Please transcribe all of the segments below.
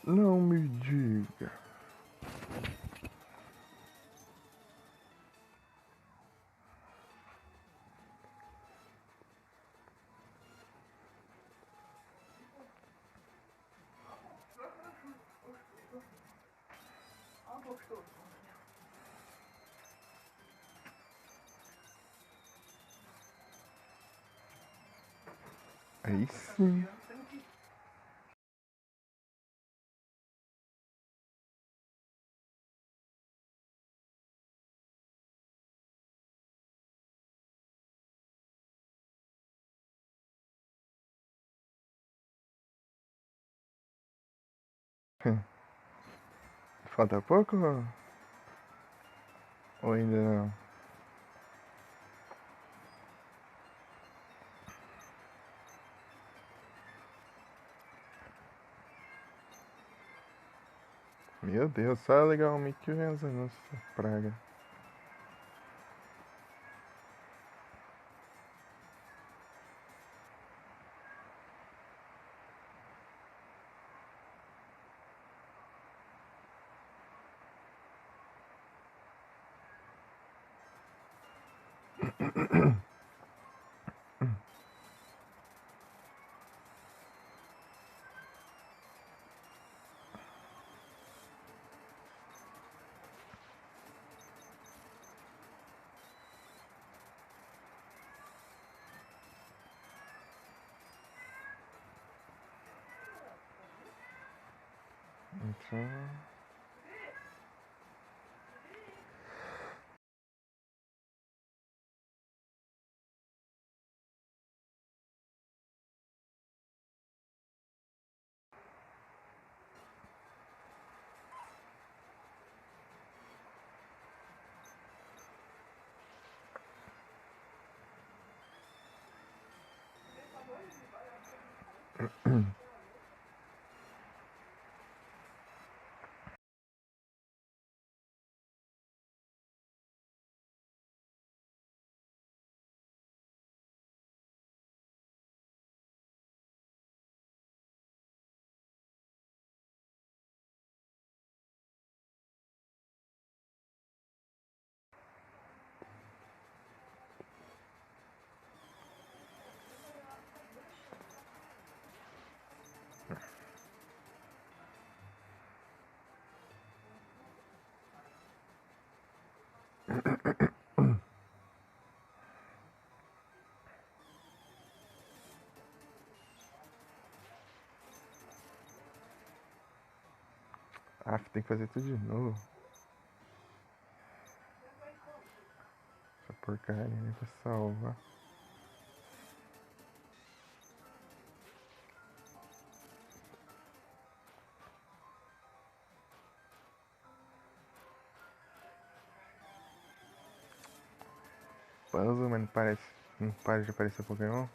Não me diga. Aí sim. Falta pouco ou ainda não? Meu Deus, só legalmente que vem os anúncios, praga. Então. Ah, tem que fazer tudo de novo. Essa porcaria aí pra salvar. Puzzle, mas não parece. Não para de aparecer Pokémon.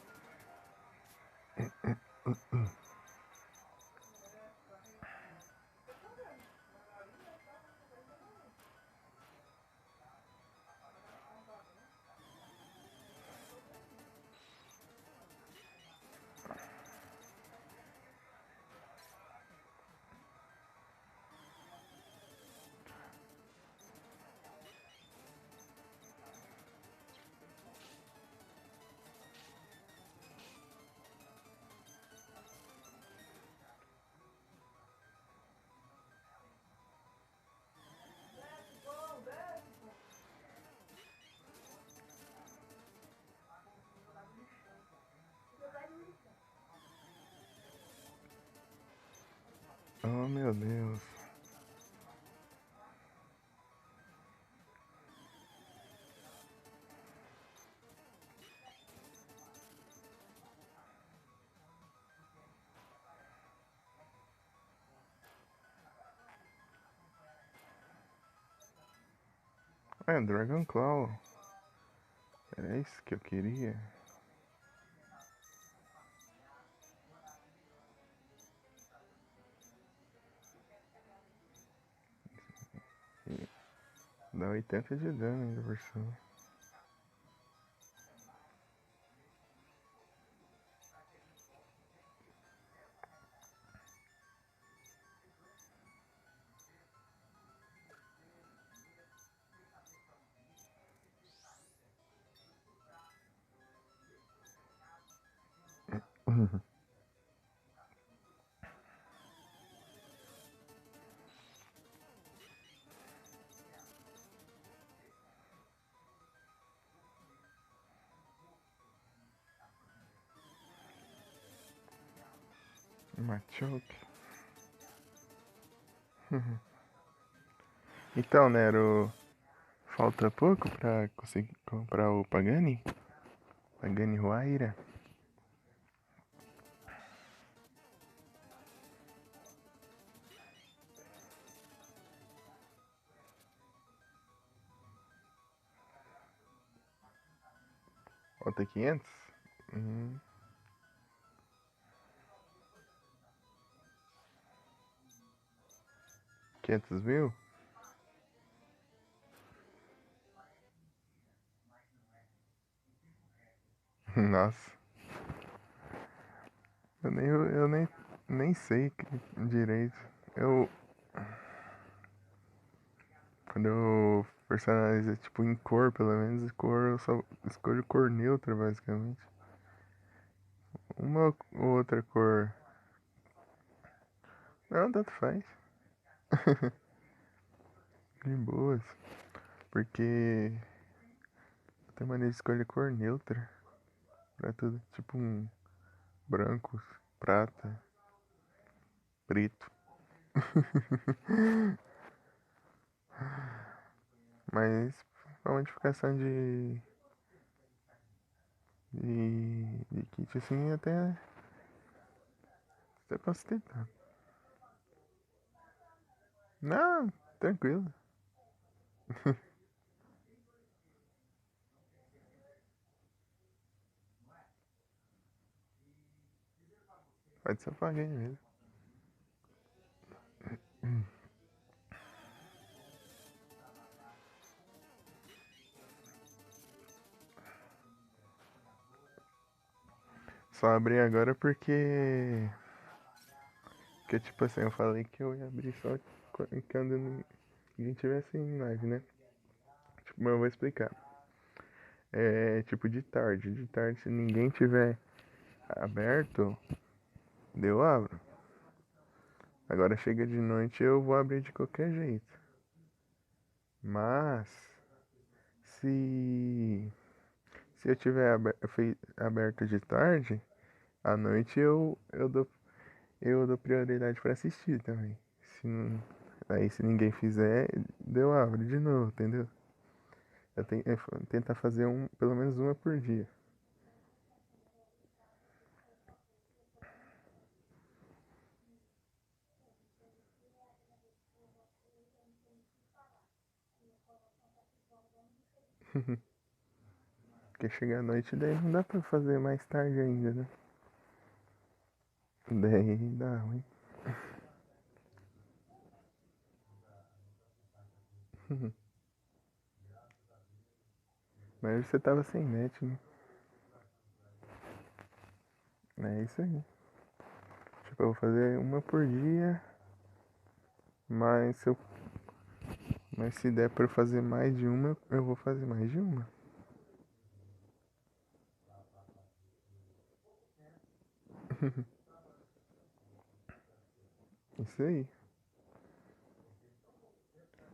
Oh meu Deus. É, Dragon Claw. Era isso que eu queria. E dá 80 de dano ainda por cima. Machoke. Então, Nero, falta pouco pra conseguir comprar o Pagani? Pagani Huayra? Falta 500? 500 mil? Nossa, eu nem sei direito. Quando eu personalizo, tipo, em cor, pelo menos, cor, eu só escolho cor neutra, basicamente. Uma ou outra cor. Não, tanto faz. De boas. Porque eu tenho maneira de escolher cor neutra pra tudo. Tipo um branco, prata, preto. Mas pra modificação de kit assim até posso tentar. Não, tranquilo. Pode ser pra alguém mesmo. Só abri agora porque. Porque, tipo assim, eu falei que eu ia abrir só quando ninguém tivesse em live, né? Tipo, mas eu vou explicar. É tipo de tarde. De tarde, se ninguém tiver aberto, eu abro. Agora chega de noite, eu vou abrir de qualquer jeito. Mas, se, se eu tiver aberto de tarde, à noite eu dou prioridade pra assistir também. Se não, aí se ninguém fizer, eu abro de novo, entendeu? Eu tenho tentar fazer pelo menos uma por dia. Porque chegar à noite daí não dá pra fazer mais tarde ainda, né? Daí dá ruim. Mas você tava sem net, né? É isso aí. Tipo, eu vou fazer uma por dia, mas se der pra eu fazer mais de uma, eu vou fazer mais de uma. Isso aí.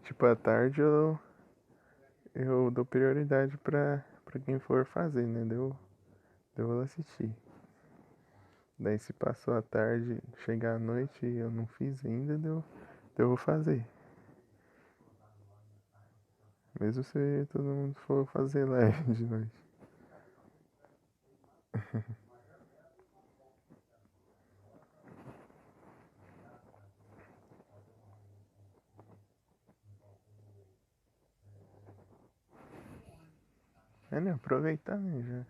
Tipo, à tarde eu dou prioridade pra quem for fazer, né? Deu assistir. Daí se passou a tarde, chegar à noite e eu não fiz ainda, eu vou fazer. Mesmo se todo mundo for fazer live de noite. É, né? Aproveitar, né?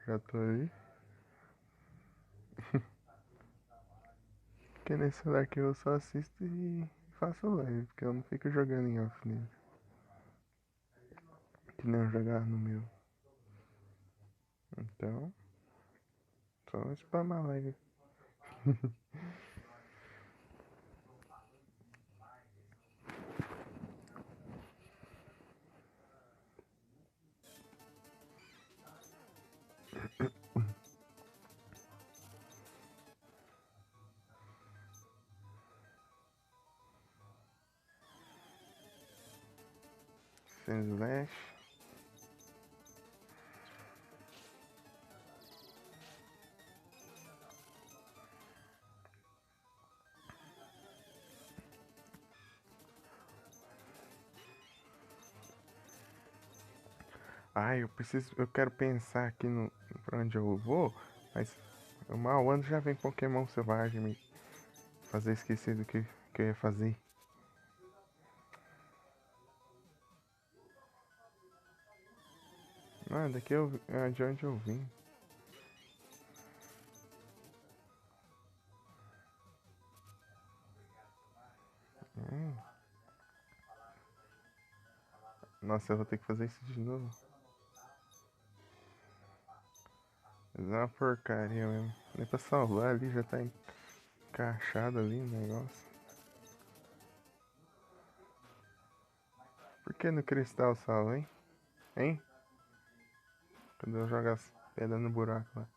Já tô aí. Porque nesse celular que eu só assisto e faço live, porque eu não fico jogando em off nele. Que nem eu jogar no meu. Então, só spamar live. Sandslash. Ai, eu quero pensar aqui no pra onde eu vou, mas o mau ano já vem Pokémon selvagem me fazer esquecer do que eu ia fazer. Ah, daqui é de onde eu vim. Hum. Nossa, eu vou ter que fazer isso de novo. Mas é uma porcaria mesmo. Nem pra salvar ali, já tá encaixado ali o negócio. Por que no cristal salva, hein? Hein? Quando eu jogo as pedras no buraco lá.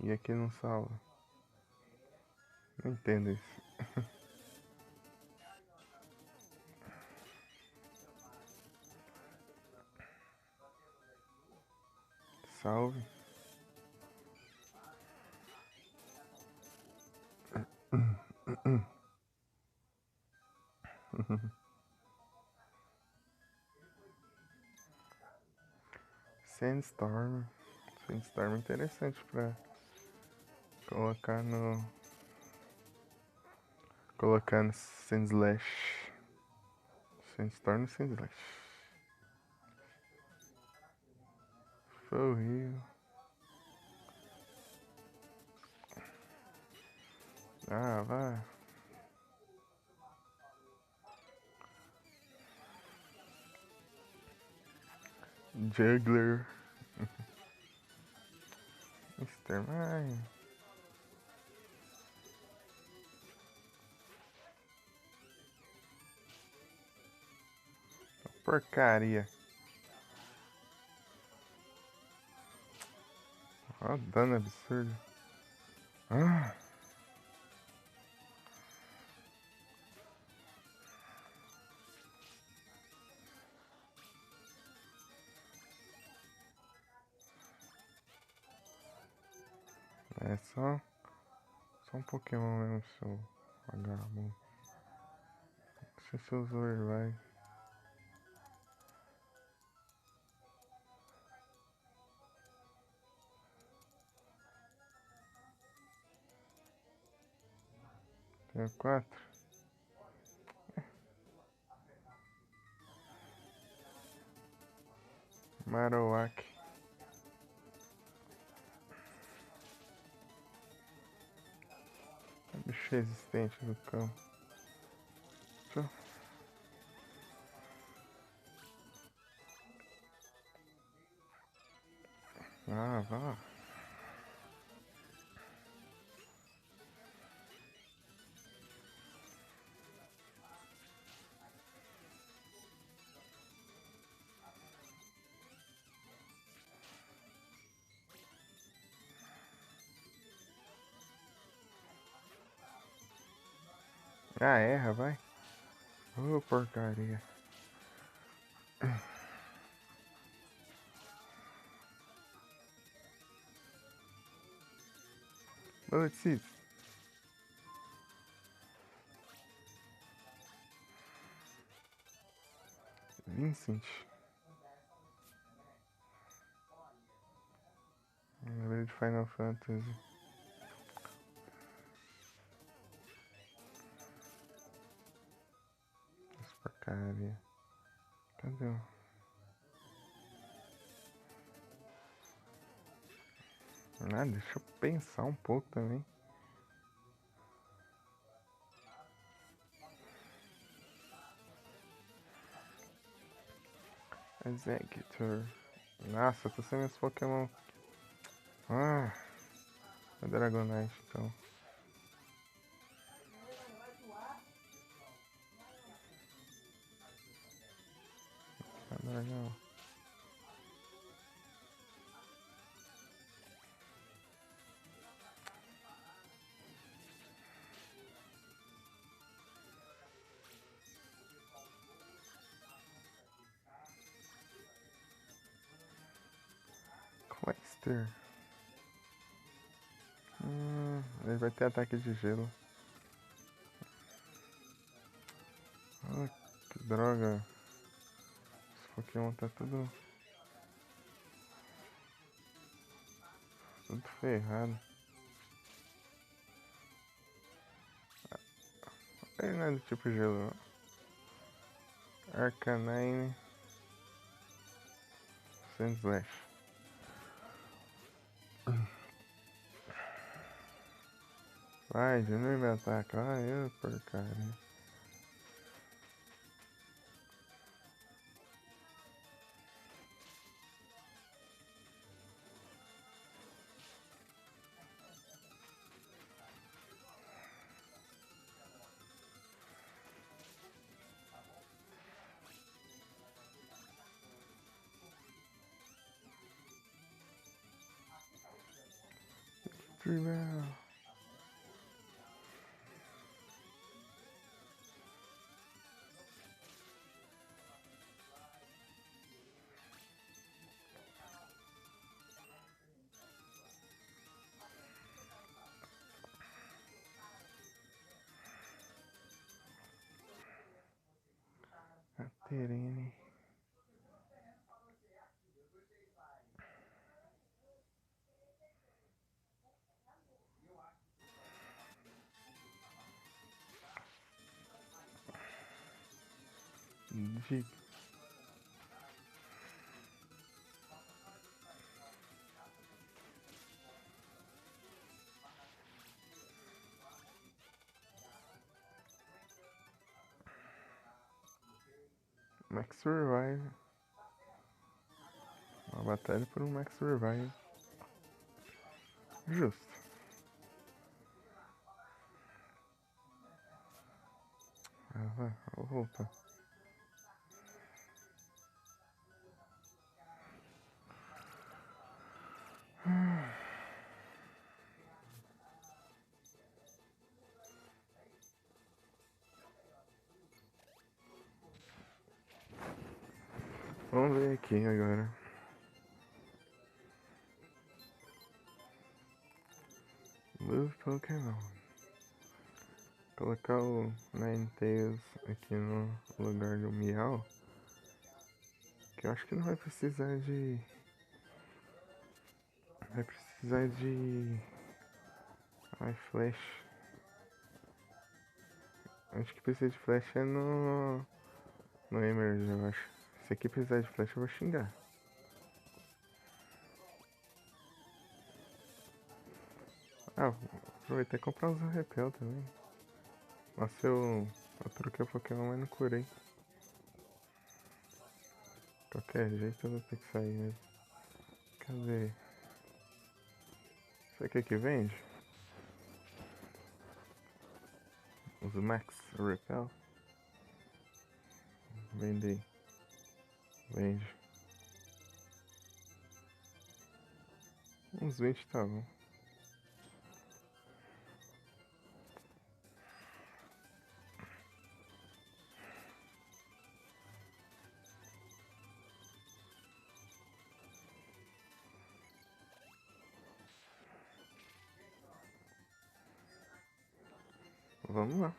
E aqui não salva. Não entendo isso. Salve. Sandstorm. Sandstorm é interessante pra colocar no. Colocar no Sandslash. Sandstorm e Sandslash. Foi horrível. Ah, vai. Juggler. Mr. Mime. Porcaria. Ó, dano absurdo. Ah, é só um Pokémon mesmo, seu vagabundo. Não sei se usou Revive. Tenho 4. Marowak. Bicho resistente no campo. Deixa eu- Ah, vá. Ah, erra, vai. Ô, porcaria. Bullet 20. Lembrei de Final Fantasy. Essa porcaria. Cadê? Ah, deixa eu pensar um pouco também. Executor. Nossa, eu tô sem meus Pokémon. Ah, é Dragonite então. É Dragon. Clayster. Ele vai ter ataque de gelo. Ah, que droga. Esse Pokémon tá tudo ferrado. Ele não é do tipo gelo, não. Arcanine. Sandslash. Vai, Junior me ataca. Ai, eu porcaria. Tribal. Terene. Dig. Max Revive. Uma batalha por um Max Revive. Justo. Ah, vai, vou voltar. Vamos ver aqui agora. Move Pokémon. Colocar o Ninetales aqui no lugar do Miau. Que eu acho que não vai precisar de... Vai precisar de... Ai, Flash. Acho que precisa de Flash é no Emerald, eu acho. Se aqui precisar de Flash eu vou xingar. Ah, vou aproveitar e comprar uns repel também. Nossa, eu troquei o Pokémon, mas não curei. Qualquer jeito eu vou ter que sair mesmo. Cadê? Isso aqui que vende? Os Max Repel? Vende aí. Vende. Uns 20 tá bom. Vamos lá.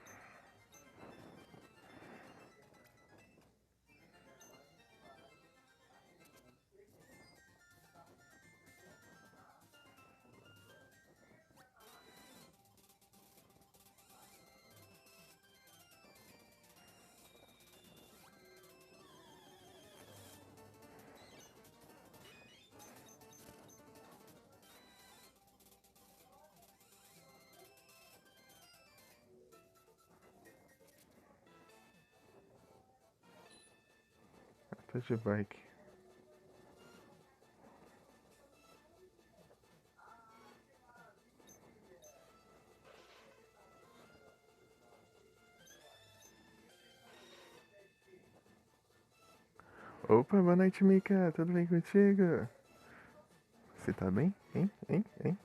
Tô de bike. Opa, boa noite, Mika. Tudo bem contigo? Você tá bem? Hein? Hein? Hein?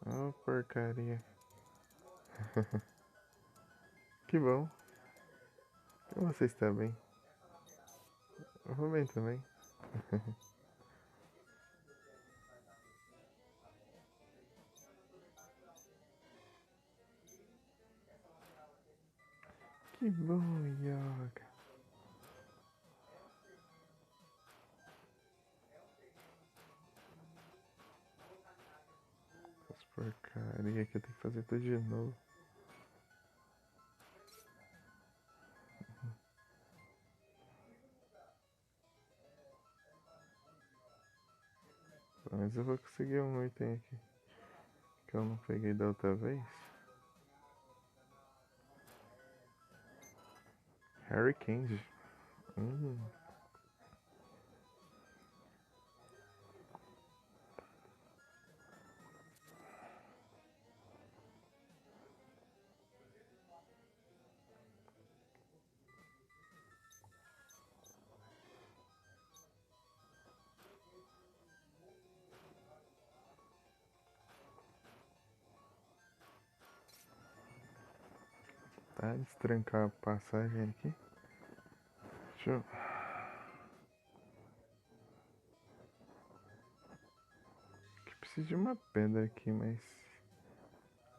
Oh, porcaria. Que bom. E você está bem? Eu vou bem também. Que bom, Yoga. As porcaria que eu tenho que fazer tudo de novo. Mas eu vou conseguir um item aqui que eu não peguei da outra vez. Harry Candy. Hum. Tá, destrancar a passagem aqui. Deixa eu... Que preciso de uma pedra aqui, mas...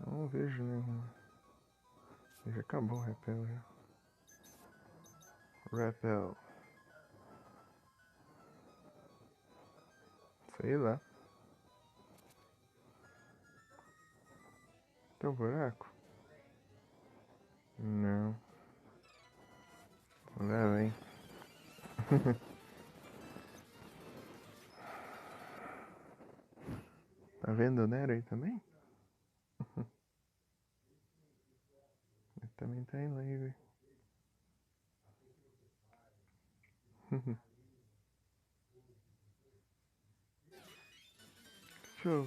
Não vejo nenhuma. Já acabou o repel já. Repel. Sei lá. Tem um buraco? Não. Lá vem. Tá vendo o Nero aí também? Ele também tá em live. Show.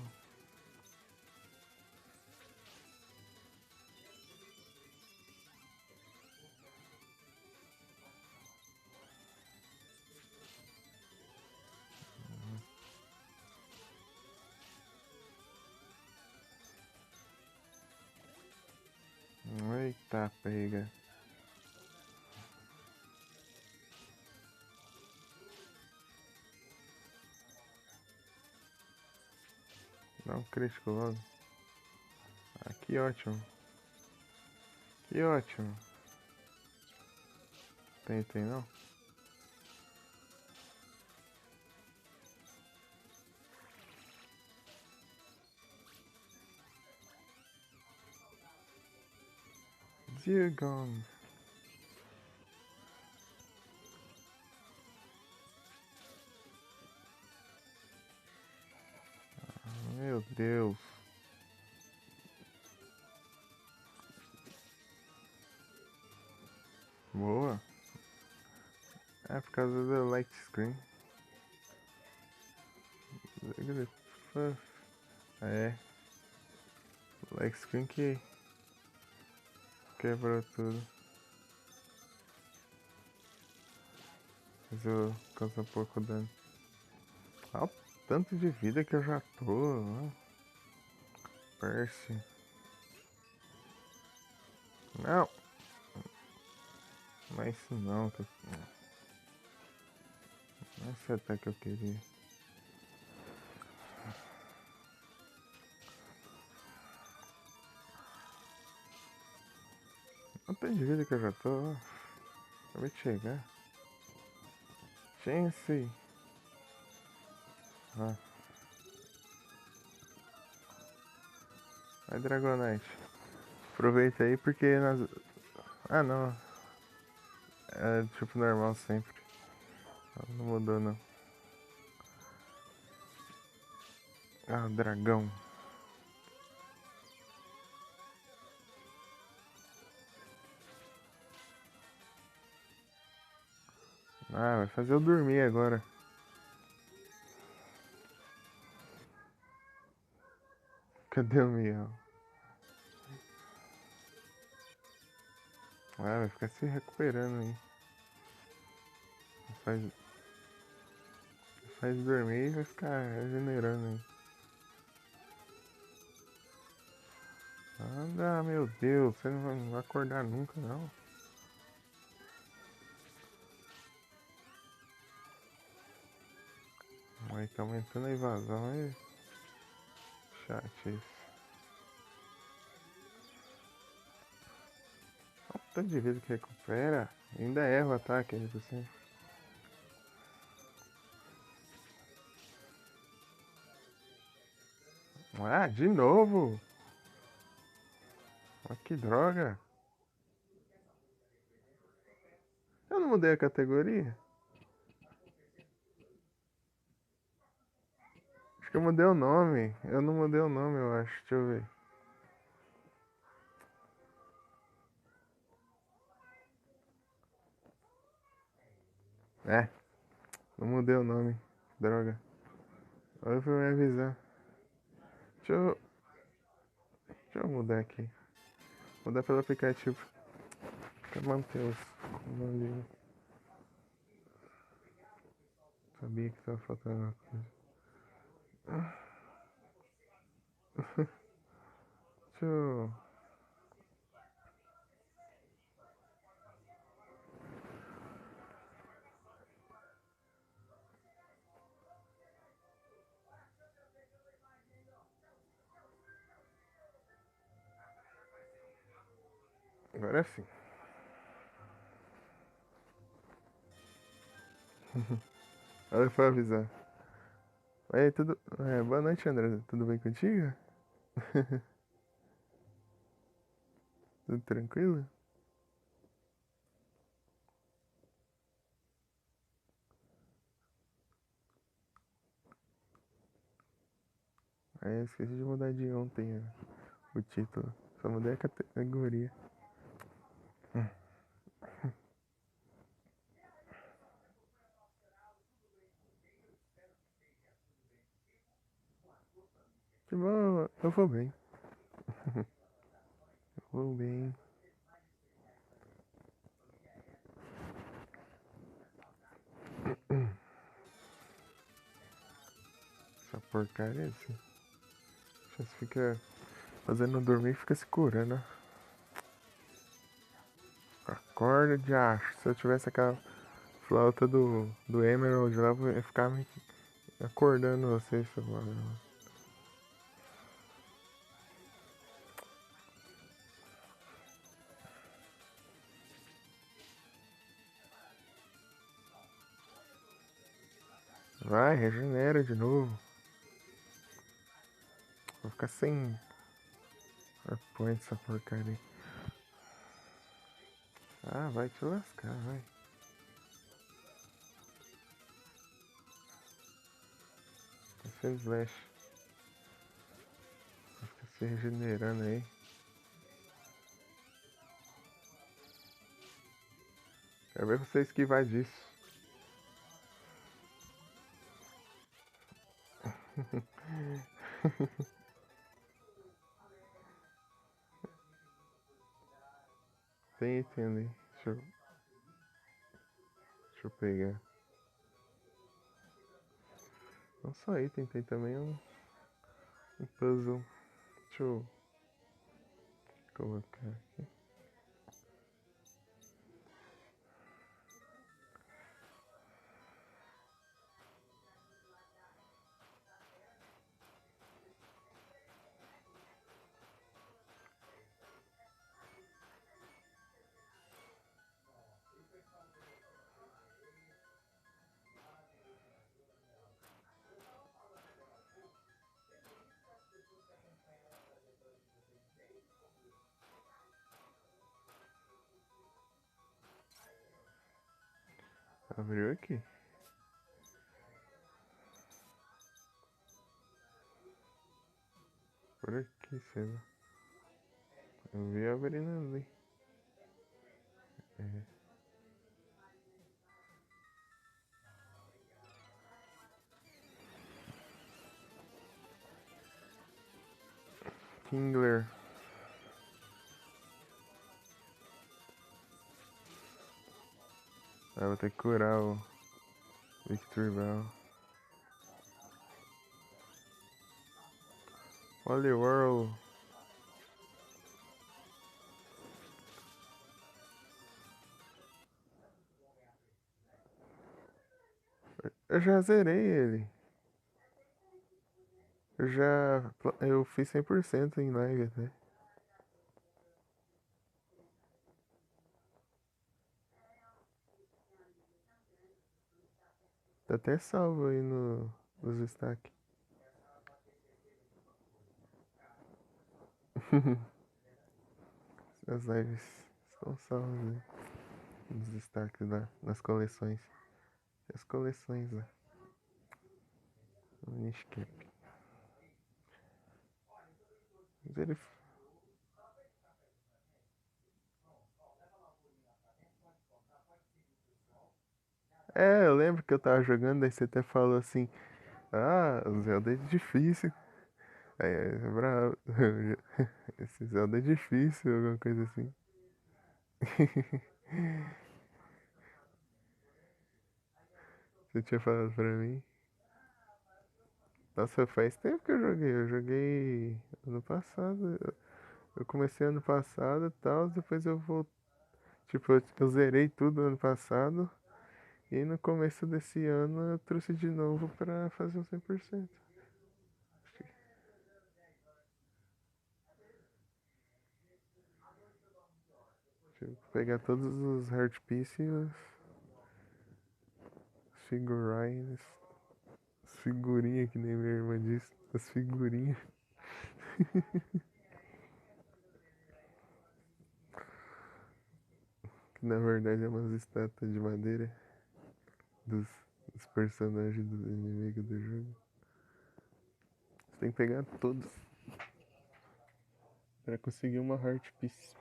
Eita, pega. Dá um crítico logo. Ah, que ótimo. Que ótimo. Tem não? Zirgon. Meu Deus. Boa. É por causa do light screen. É. Light screen que quebrou tudo. Mas eu causa pouco dano. Olha o tanto de vida que eu já tô. Percy. Não. Não é isso não. Não é esse ataque que eu queria. Olha o tanto de vida que eu já tô. Acabei de chegar. Chance. Ah. Vai, Dragonite. Aproveita aí porque nas... Ah, não. É tipo normal sempre. Não mudou, não. Ah, dragão. Ah, vai fazer eu dormir agora. Cadê o Miau? Ah, vai ficar se recuperando aí. Faz, faz dormir e vai ficar regenerando aí. Anda, meu Deus, você não vai acordar nunca, não. Mas tá aumentando a invasão, é chatice. Olha o tanto de vida que recupera. Ainda erra o ataque ainda por cima. Ah, de novo! Olha que droga! Eu não mudei a categoria? Acho que eu mudei o nome. Eu não mudei o nome, eu acho. Deixa eu ver. É, não mudei o nome. Droga. Olha pra me avisar. Deixa eu, deixa eu mudar aqui. Mudar pelo aplicativo. Pra manter os comandos. Sabia que tava faltando uma coisa. Deixa eu... Agora sim. Olha pra avisar. Aí, tudo... boa noite, André. Tudo bem contigo? Tudo tranquilo? Aí, eu esqueci de mudar de ontem o título. Só mudei a categoria. Que bom, eu vou bem. Eu vou bem. Essa porcaria assim. Você fica fazendo dormir e fica se curando. Acorda de acho. Se eu tivesse aquela flauta do Emerald lá, eu ia ficar me acordando você, seu vagabundo. Vai, regenera de novo. Vou ficar sem arpoint essa porcaria. Ah, vai te lascar, vai. Tá sem slash. Fica se regenerando aí. Quero ver você esquivar disso. Tem item ali. Deixa eu pegar. Não só item, tem também um puzzle. Deixa eu colocar aqui. Abriu aqui. Por aqui, sei lá. Eu vi abrindo ali. É. Kingler. Ah, vou ter que curar o Victory Bell. Holy World. Eu já zerei ele. Eu fiz 100% em live até. Tá até salvo aí nos destaques. As lives estão salvas aí. Nos destaques nas coleções. As coleções lá. O Nishcap. É, eu lembro que eu tava jogando, aí você até falou assim, ah, o Zelda é difícil. Aí é bravo. Esse Zelda é difícil, alguma coisa assim. Você tinha falado pra mim. Nossa, faz tempo que eu joguei. Eu joguei ano passado. Eu comecei ano passado e tal, depois eu vou. Tipo, eu zerei tudo ano passado. E no começo desse ano eu trouxe de novo pra fazer um 100%. Tipo, pegar todos os Heart Piece e os figurines. As figurinhas, que nem minha irmã disse. As figurinhas. Que na verdade é umas estátuas de madeira dos, dos personagens do inimigo do jogo. Você tem que pegar todos pra conseguir uma Heart Piece.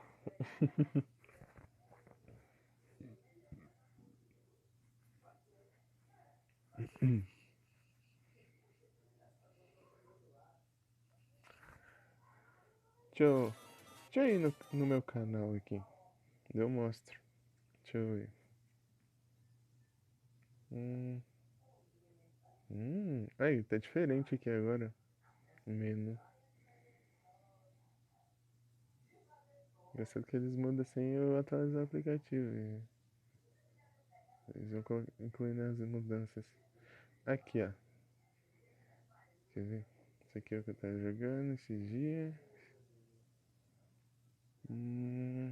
Deixa eu ir no meu canal aqui. Eu mostro. Deixa eu ver. Hum, aí, tá diferente aqui agora. O menu. Engraçado que eles mudam sem eu atualizar o aplicativo. Eles vão incluindo as mudanças. Aqui, ó. Quer ver? Isso aqui é o que eu tava jogando esses dias. Hum,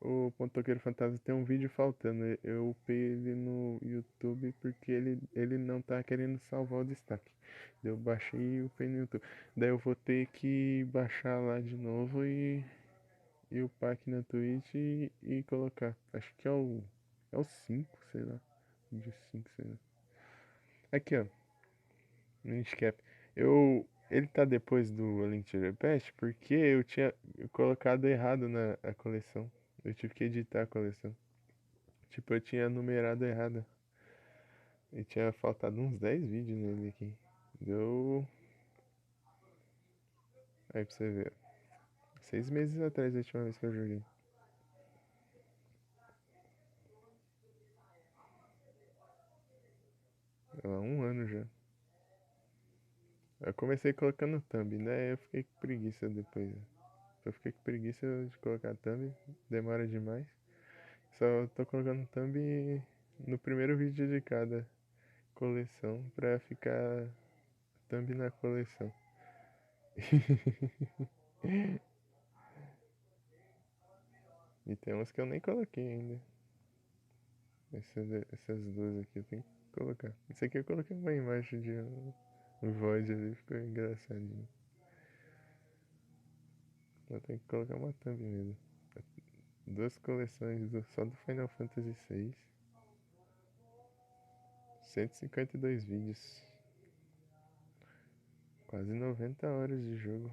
o Pontoqueiro Fantasma tem um vídeo faltando. Eu upei ele no YouTube porque ele não tá querendo salvar o destaque. Eu baixei e upei no YouTube. Daí eu vou ter que baixar lá de novo e upar aqui na Twitch e colocar. Acho que é o 5, sei lá. Vídeo 5, sei lá. Aqui, ó. Miniscap. Ele tá depois do A Link to the Past porque eu tinha colocado errado na a coleção. Eu tive que editar a coleção. Tipo, eu tinha numerado errado. E tinha faltado uns 10 vídeos nele aqui. Deu. Aí pra você ver. 6 meses atrás, a última vez que eu joguei. Há um ano já. Eu comecei colocando thumb, né? Eu fiquei com preguiça depois. Eu fiquei com preguiça de colocar thumb. Demora demais. Só tô colocando thumb no primeiro vídeo de cada coleção pra ficar thumb na coleção. E tem umas que eu nem coloquei ainda. Essas duas aqui eu tenho que colocar. Isso aqui eu coloquei uma imagem de um void ali, ficou engraçadinho. Eu tenho que colocar uma thumb mesmo. Duas coleções só do Final Fantasy VI. 152 vídeos. Quase 90 horas de jogo.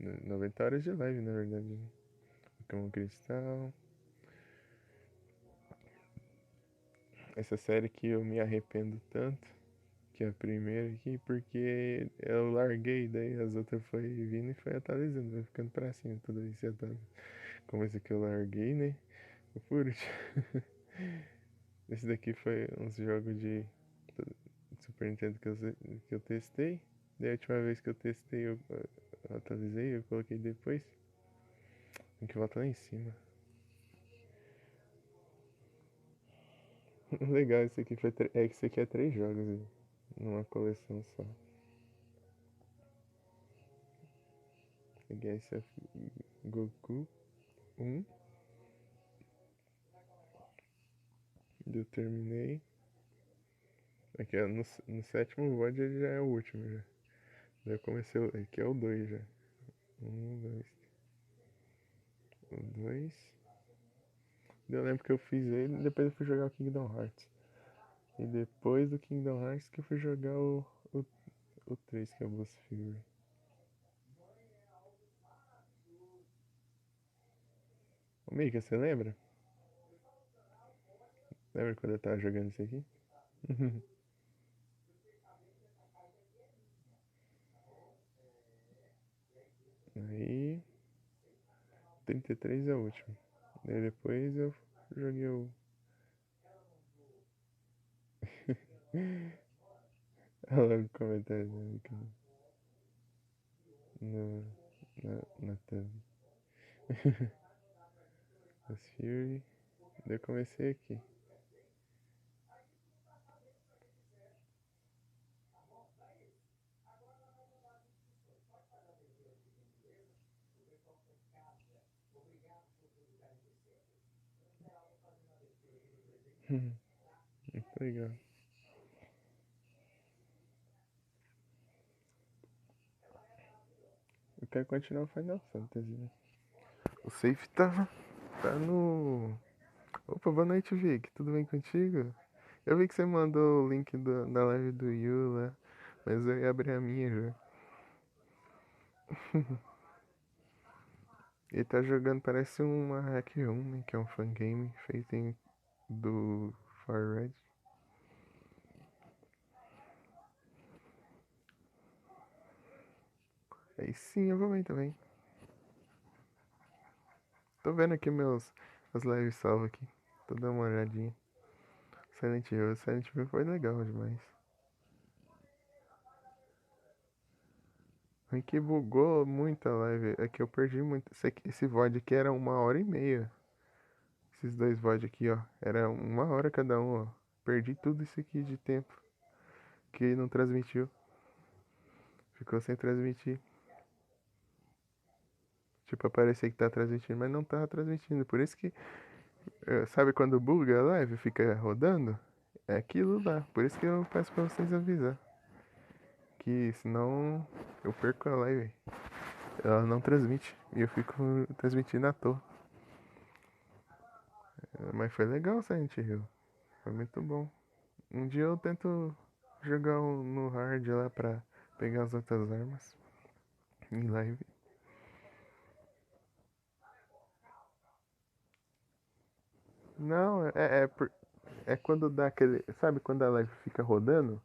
90 horas de live, na verdade. Né? Pokémon Cristal. Essa série que eu me arrependo tanto, que é a primeira aqui, porque eu larguei, daí as outras foi vindo e foi atualizando, vai ficando pra cima toda vez que atualiza. Como esse aqui eu larguei, né? O por último. Esse daqui foi uns jogos de Super Nintendo que eu testei. Daí a última vez que eu testei eu atualizei, eu coloquei depois. Tem que voltar lá em cima. Legal, esse aqui foi. É que esse aqui é 3 jogos numa coleção só. Peguei esse Goku 1. Eu terminei. Aqui ó, no sétimo VOD ele já é o último já. Daí eu comecei. Aqui é o 2 já. Um, dois. O 2. Eu lembro que eu fiz ele e depois eu fui jogar o Kingdom Hearts. E depois do Kingdom Hearts que eu fui jogar o 3, que é o Boss Fury. Ô Mika, você lembra? Lembra quando eu tava jogando isso aqui? Aí 33 é o último. Daí depois eu joguei o. Olha lá o comentário da Mika no, na thumb. Boss Fury. Daí eu comecei aqui. Muito legal. Eu quero continuar o Final Fantasy, né? O save tá no. Opa, boa noite, Vic. Tudo bem contigo? Eu vi que você mandou o link da live do Yu lá, mas eu ia abrir a minha já. Ele tá jogando, parece uma Hack Room, né? Que é um fangame feito do Far Red. Aí sim, eu vou bem também. Tô vendo aqui as lives salvas aqui. Tô dando uma olhadinha. Silent Hill foi legal demais. É que bugou muito a live. É que eu perdi muito. Esse VOD aqui era 1 hora e meia. Esses dois VOD aqui, ó. Era 1 hora cada um, ó. Perdi tudo isso aqui de tempo. Que não transmitiu. Ficou sem transmitir. Tipo, aparecia que tá transmitindo, mas não tava transmitindo. Por isso que, sabe quando buga a live, fica rodando? É aquilo lá. Por isso que eu peço pra vocês avisar. Que senão eu perco a live. Ela não transmite. E eu fico transmitindo à toa. Mas foi legal o Silent Hill. Foi muito bom. Um dia eu tento jogar no hard lá pra pegar as outras armas. Em live. Não, é quando dá aquele. Sabe quando a live fica rodando?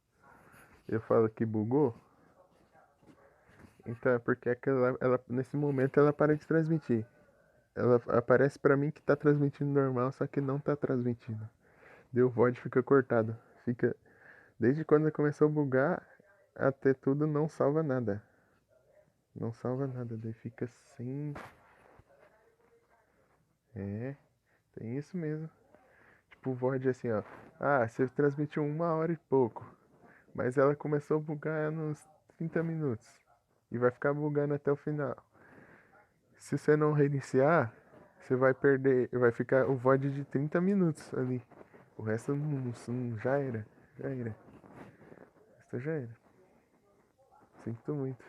Eu falo que bugou. Então é porque nesse momento ela para de transmitir. Ela aparece pra mim que tá transmitindo normal, só que não tá transmitindo. Deu VOD, fica cortado. Fica. Desde quando começou a bugar até tudo não salva nada. Não salva nada, daí fica sem. É, tem isso mesmo. Tipo, o VOD assim, ó. Ah, você transmitiu 1 hora e pouco. Mas ela começou a bugar nos 30 minutos. E vai ficar bugando até o final. Se você não reiniciar, você vai perder. Vai ficar o VOD de 30 minutos ali. O resto não já era. Já era. O resto já era. Sinto muito.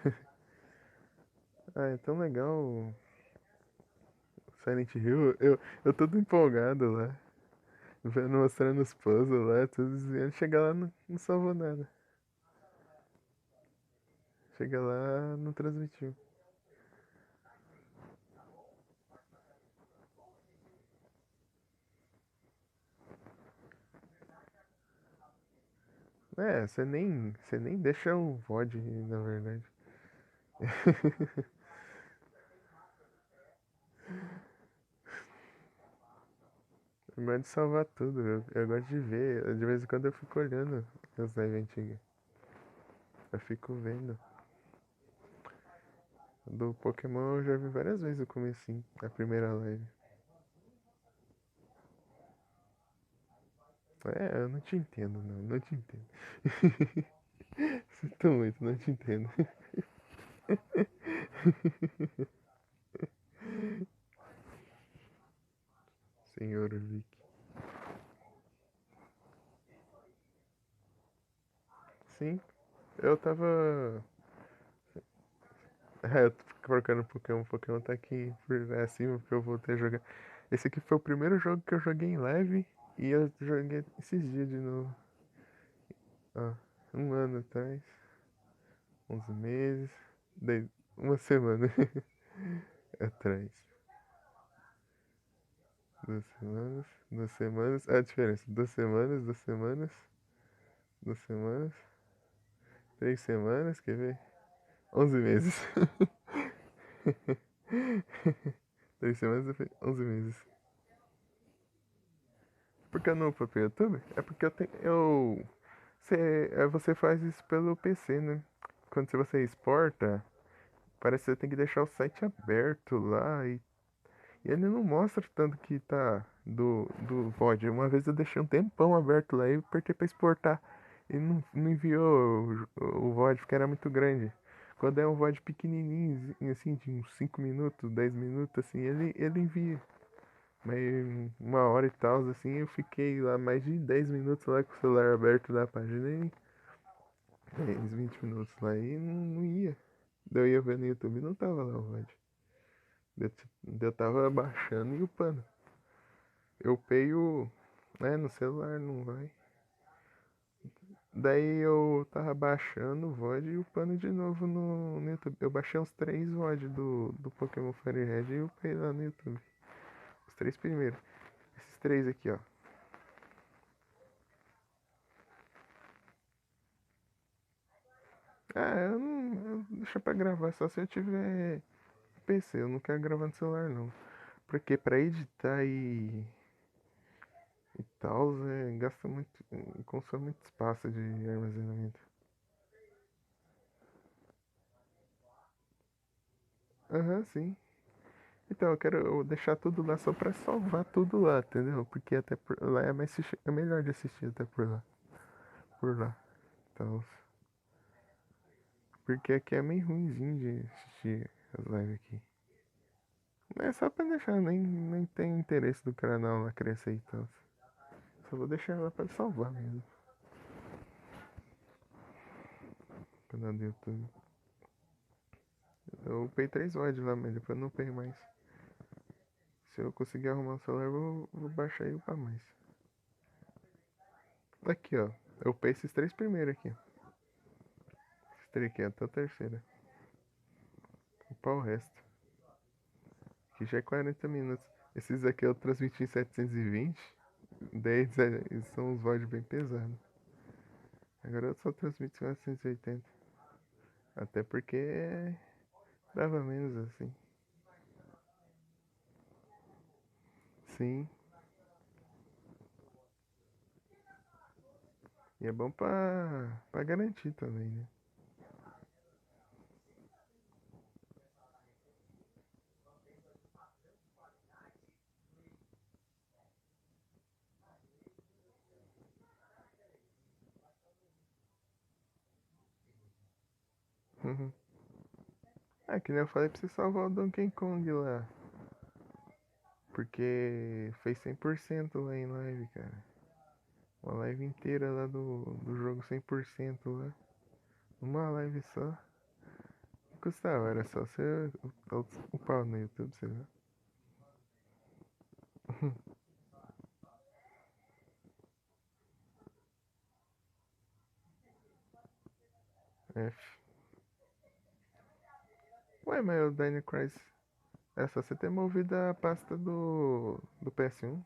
Ah, é tão legal o Silent Hill. Eu todo empolgado lá. Vendo, mostrando os puzzles lá, tudo desviando. Chega lá, não salvou nada. Chega lá, não transmitiu. É, você nem deixa o VOD, na verdade. Eu gosto de salvar tudo, eu gosto de ver. De vez em quando eu fico olhando as lives antigas. Eu fico vendo. Do Pokémon eu já vi várias vezes o comecinho, a primeira live. É, eu não te entendo, não. Não te entendo. Sinto muito, não te entendo. Senhor Vic. Sim, eu tava. É, eu tô procurando Pokémon. Pokémon tá aqui por acima porque eu voltei a jogar. Esse aqui foi o primeiro jogo que eu joguei em live e eu joguei esses dias de novo. Ó, um ano atrás, 11 meses, daí uma semana atrás. 2 semanas, 2 semanas. A diferença, 2 semanas, 2 semanas, 2 semanas, 3 semanas, quer ver? 11 meses. 3 semanas, 11 meses. Por que eu não fui pro YouTube? É porque eu tenho. Você faz isso pelo PC, né? Quando você exporta, parece que você tem que deixar o site aberto lá e ele não mostra tanto que tá do VOD. Uma vez eu deixei um tempão aberto lá e apertei pra exportar. E não enviou o VOD porque era muito grande. Quando é um VOD pequenininho, assim, de uns 5 minutos, 10 minutos, assim, ele envia. Mas 1 hora e tal, assim, eu fiquei lá mais de 10 minutos lá com o celular aberto na página e 10, 20 minutos lá e não ia. Daí eu ia ver no YouTube e não tava lá o VOD. Eu tava baixando e upando. Eu upei no celular, não vai. Daí eu tava baixando o VOD e upando de novo no YouTube. Eu baixei uns 3 VOD do Pokémon Fire Red e upei lá no YouTube. Os 3 primeiros. Esses 3 aqui, ó. Ah, deixa pra gravar só se eu tiver PC. Eu não quero gravar no celular, não. Porque pra editar e tal, gasta muito, consome muito espaço de armazenamento. Aham, sim. Então, eu quero deixar tudo lá só pra salvar tudo lá, entendeu? Porque até por lá é melhor de assistir até por lá. Por lá. Então, porque aqui é meio ruimzinho de assistir as lives aqui. Mas é só pra deixar, nem tem interesse do canal lá crescer e tal. Só vou deixar ela pra salvar mesmo. Canal do YouTube. Eu upei 3 VOD lá, mas depois eu não upei mais. Se eu conseguir arrumar o celular, eu vou baixar e upar mais. Aqui, ó. Eu upei esses 3 primeiros aqui. Esses 3 aqui, até a terceira. Upar o resto. Que já é 40 minutos. Esses aqui eu transmiti em 720. Daí são uns VOD bem pesados. Agora eu só transmito em 480. Até porque dava menos assim. Sim. E é bom pra garantir também, né? Uhum. Ah, que nem eu falei pra você salvar o Donkey Kong lá. Porque fez 100% lá em live, cara. Uma live inteira lá do jogo 100% lá. Uma live só. Custava, era só você upar no YouTube, sei lá. F. Ué, mas o Dino Crisis era só você ter movido a pasta do PS1.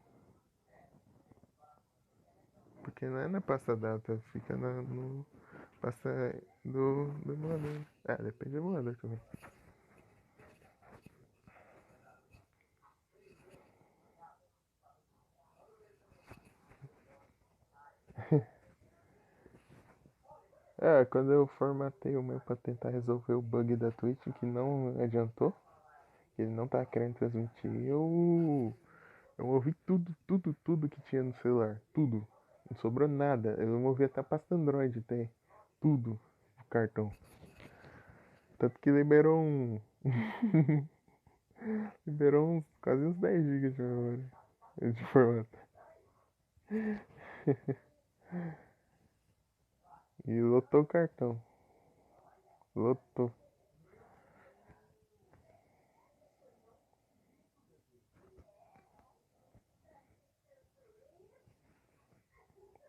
Porque não é na pasta data, fica no pasta do emulador. Ah, depende do emulador também. É, quando eu formatei o meu pra tentar resolver o bug da Twitch, que não adiantou, que ele não tá querendo transmitir, eu ouvi tudo que tinha no celular. Tudo. Não sobrou nada. Eu movi até a pasta Android, tem tudo o cartão. Tanto que liberou liberou quase uns 10 GB de memória. De formato. E lotou o cartão. Lotou.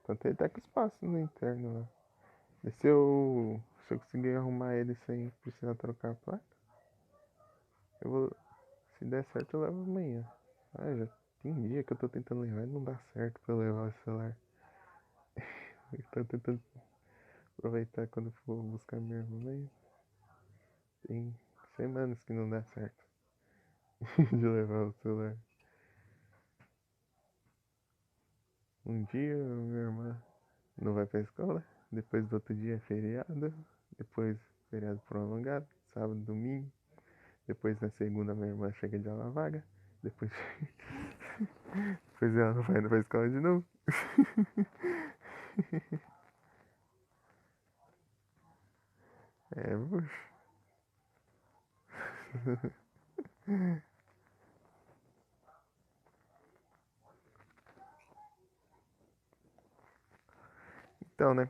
Tanto ele tá com espaço no interno lá. E se eu conseguir arrumar ele sem precisar trocar a placa, eu vou. Se der certo, eu levo amanhã. Ah, já tem dia que eu tô tentando levar e não dá certo pra eu levar o celular. Eu tô tentando aproveitar quando for buscar minha irmã, mas tem semanas que não dá certo de levar o celular. Um dia minha irmã não vai pra escola, depois do outro dia é feriado, depois feriado prolongado, sábado, domingo, depois na segunda minha irmã chega de aula vaga, depois, depois ela não vai pra escola de novo. É, puxa. Então, né?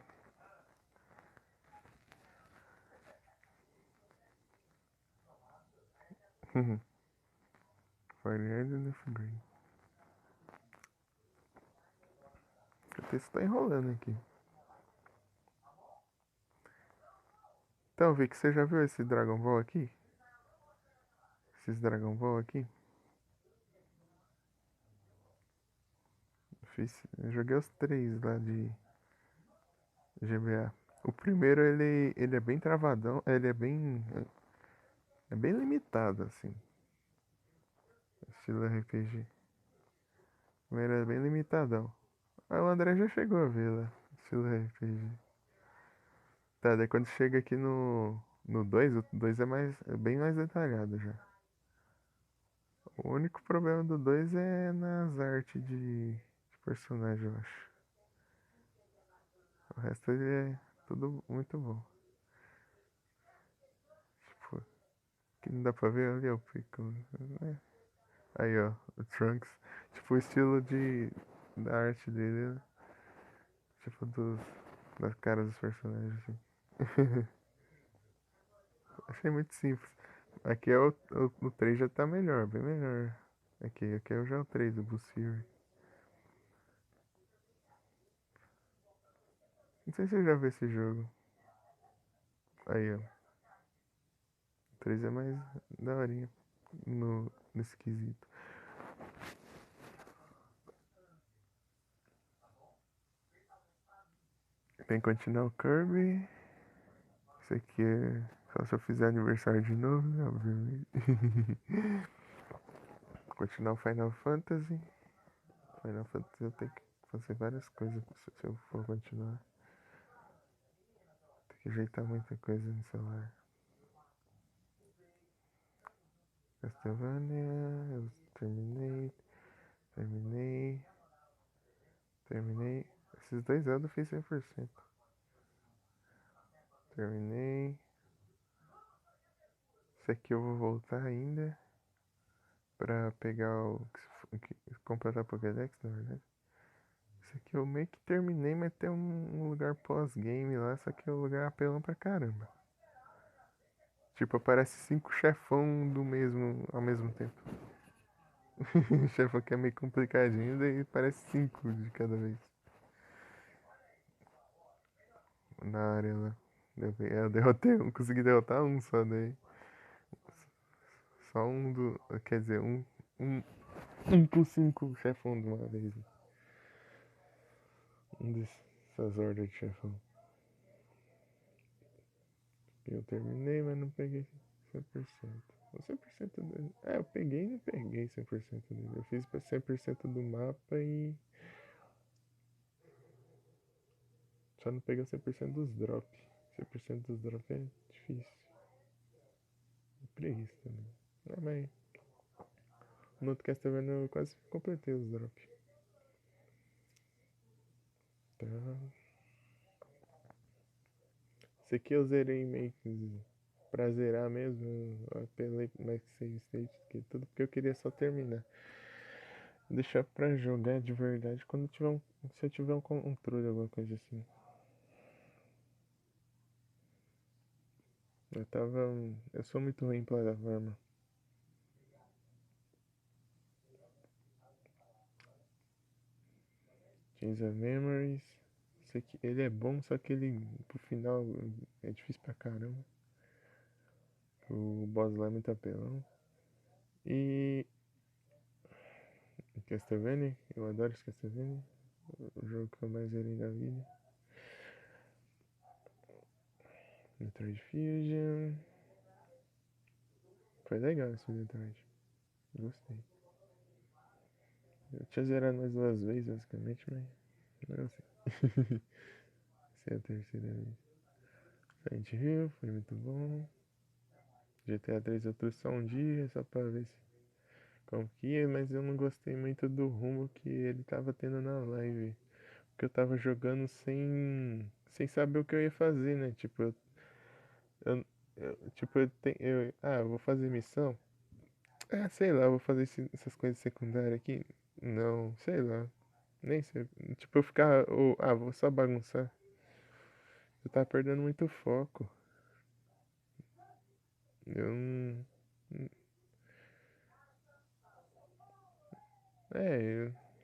Fire and Green. O texto tá enrolando aqui. Então, Vic, você já viu esse Dragon Ball aqui? Esses Dragon Ball aqui? Eu joguei os três lá de GBA. O primeiro ele é bem travadão, ele é bem limitado assim, estilo RPG. O primeiro é bem limitadão. Ah, o André já chegou a ver lá, estilo RPG. Tá, daí quando chega aqui no 2 o 2 é bem mais detalhado já. O único problema do 2 é nas artes de personagem, eu acho. O resto ele é tudo muito bom. Tipo, que não dá pra ver ali é o Piccolo, né? Aí, ó, o Trunks. Tipo, o estilo da arte dele, né? Tipo, das caras dos personagens, assim. Achei muito simples. Aqui é o 3 já tá melhor, bem melhor. Aqui é já o 3 do Bussir. Não sei se você já viu esse jogo. Aí, ó. O 3 é mais daorinha nesse quesito. Tem que continuar o Kirby. Isso aqui é só se eu fizer aniversário de novo, né? Obviamente. Continuar o Final Fantasy. Final Fantasy eu tenho que fazer várias coisas se eu for continuar. Tem que ajeitar muita coisa no celular. Castlevania, eu terminei. Esses dois anos eu fiz 100%. Terminei. Esse aqui eu vou voltar ainda pra pegar completar a Pokédex, na verdade. Esse aqui eu meio que terminei, mas tem um lugar pós-game lá, só que é um lugar apelão pra caramba. Tipo, aparece 5 chefão ao mesmo tempo. O chefão que é meio complicadinho, daí parece 5 de cada vez. Na área lá. Eu derrotei um, consegui derrotar um só daí. Só um do. Quer dizer, um por 5 chefão de uma vez. Dessas ordens de chefão. Eu terminei, mas não peguei 100%. Ou 100% dele. É, eu peguei e não peguei 100% dele. Eu fiz pra 100% do mapa e. Só não peguei 100% dos drops. 100% dos drops é difícil. É preguiça também. Ah, mas no outro Castlevania eu quase completei os drops. Tá. Esse aqui eu zerei meio que pra zerar mesmo. Eu apelei mais que save state, que tudo porque eu queria só terminar. Deixar pra jogar de verdade quando tiver se eu tiver um controle, alguma coisa assim. Eu sou muito ruim em plataforma. Chains of Memories. Esse aqui, ele é bom, só que ele pro final é difícil pra caramba. O boss lá é muito apelão. E Castlevania, eu adoro esse Castlevania. O jogo que eu mais zerei na vida. Metroid Fusion. Foi legal esse Metroid. Gostei. Eu tinha zerado mais 2 vezes, basicamente, mas não sei. Essa é a terceira vez. Silent Hill, foi muito bom. GTA 3 eu trouxe só um dia, só pra ver se como que ia, mas eu não gostei muito do rumo que ele tava tendo na live. Porque eu tava jogando sem saber o que eu ia fazer, né? Tipo, tipo, eu vou fazer missão. Ah, sei lá, eu vou fazer essas coisas secundárias aqui. Não, sei lá. Nem sei. Tipo, eu ficar. Vou só bagunçar. Eu tava perdendo muito foco. Eu não.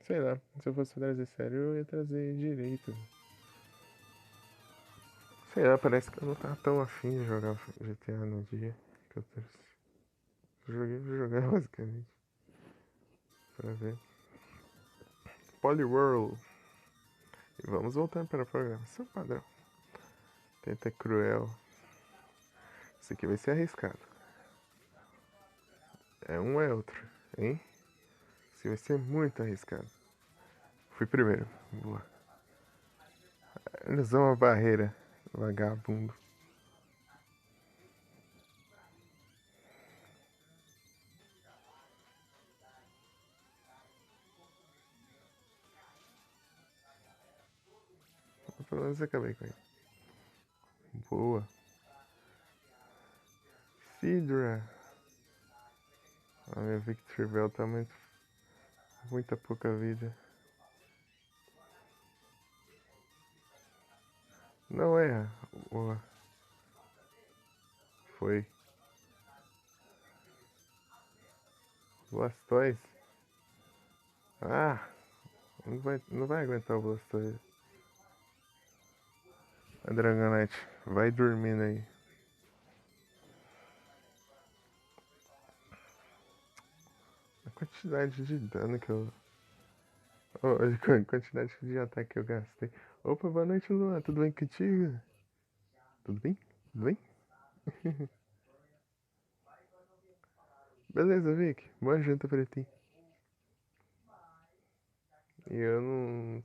Sei lá. Se eu fosse trazer sério, eu ia trazer direito. Sei lá, parece que eu não tava tão afim de jogar GTA no dia que eu trouxe. Joguei pra jogar basicamente. Pra ver. Poliworld. E vamos voltar para a programação padrão. Tenta cruel. Isso aqui vai ser arriscado. É um ou é outro, hein? Isso vai ser muito arriscado. Fui primeiro. Boa. Eles vão a barreira. Vagabundo. Pelo menos eu acabei com ele. Boa. Sidra. A minha Victory Bell tá muita pouca vida. Não erra. Boa. Foi. Blastoise. Ah! Não vai aguentar o Blastoise. A Dragonite. Vai dormindo aí. A quantidade de dano que eu. A quantidade de ataque que eu gastei. Opa, boa noite, Luan. Tudo bem contigo? Tudo bem? Tudo bem? Beleza, Vic. Boa janta pra ti. E eu não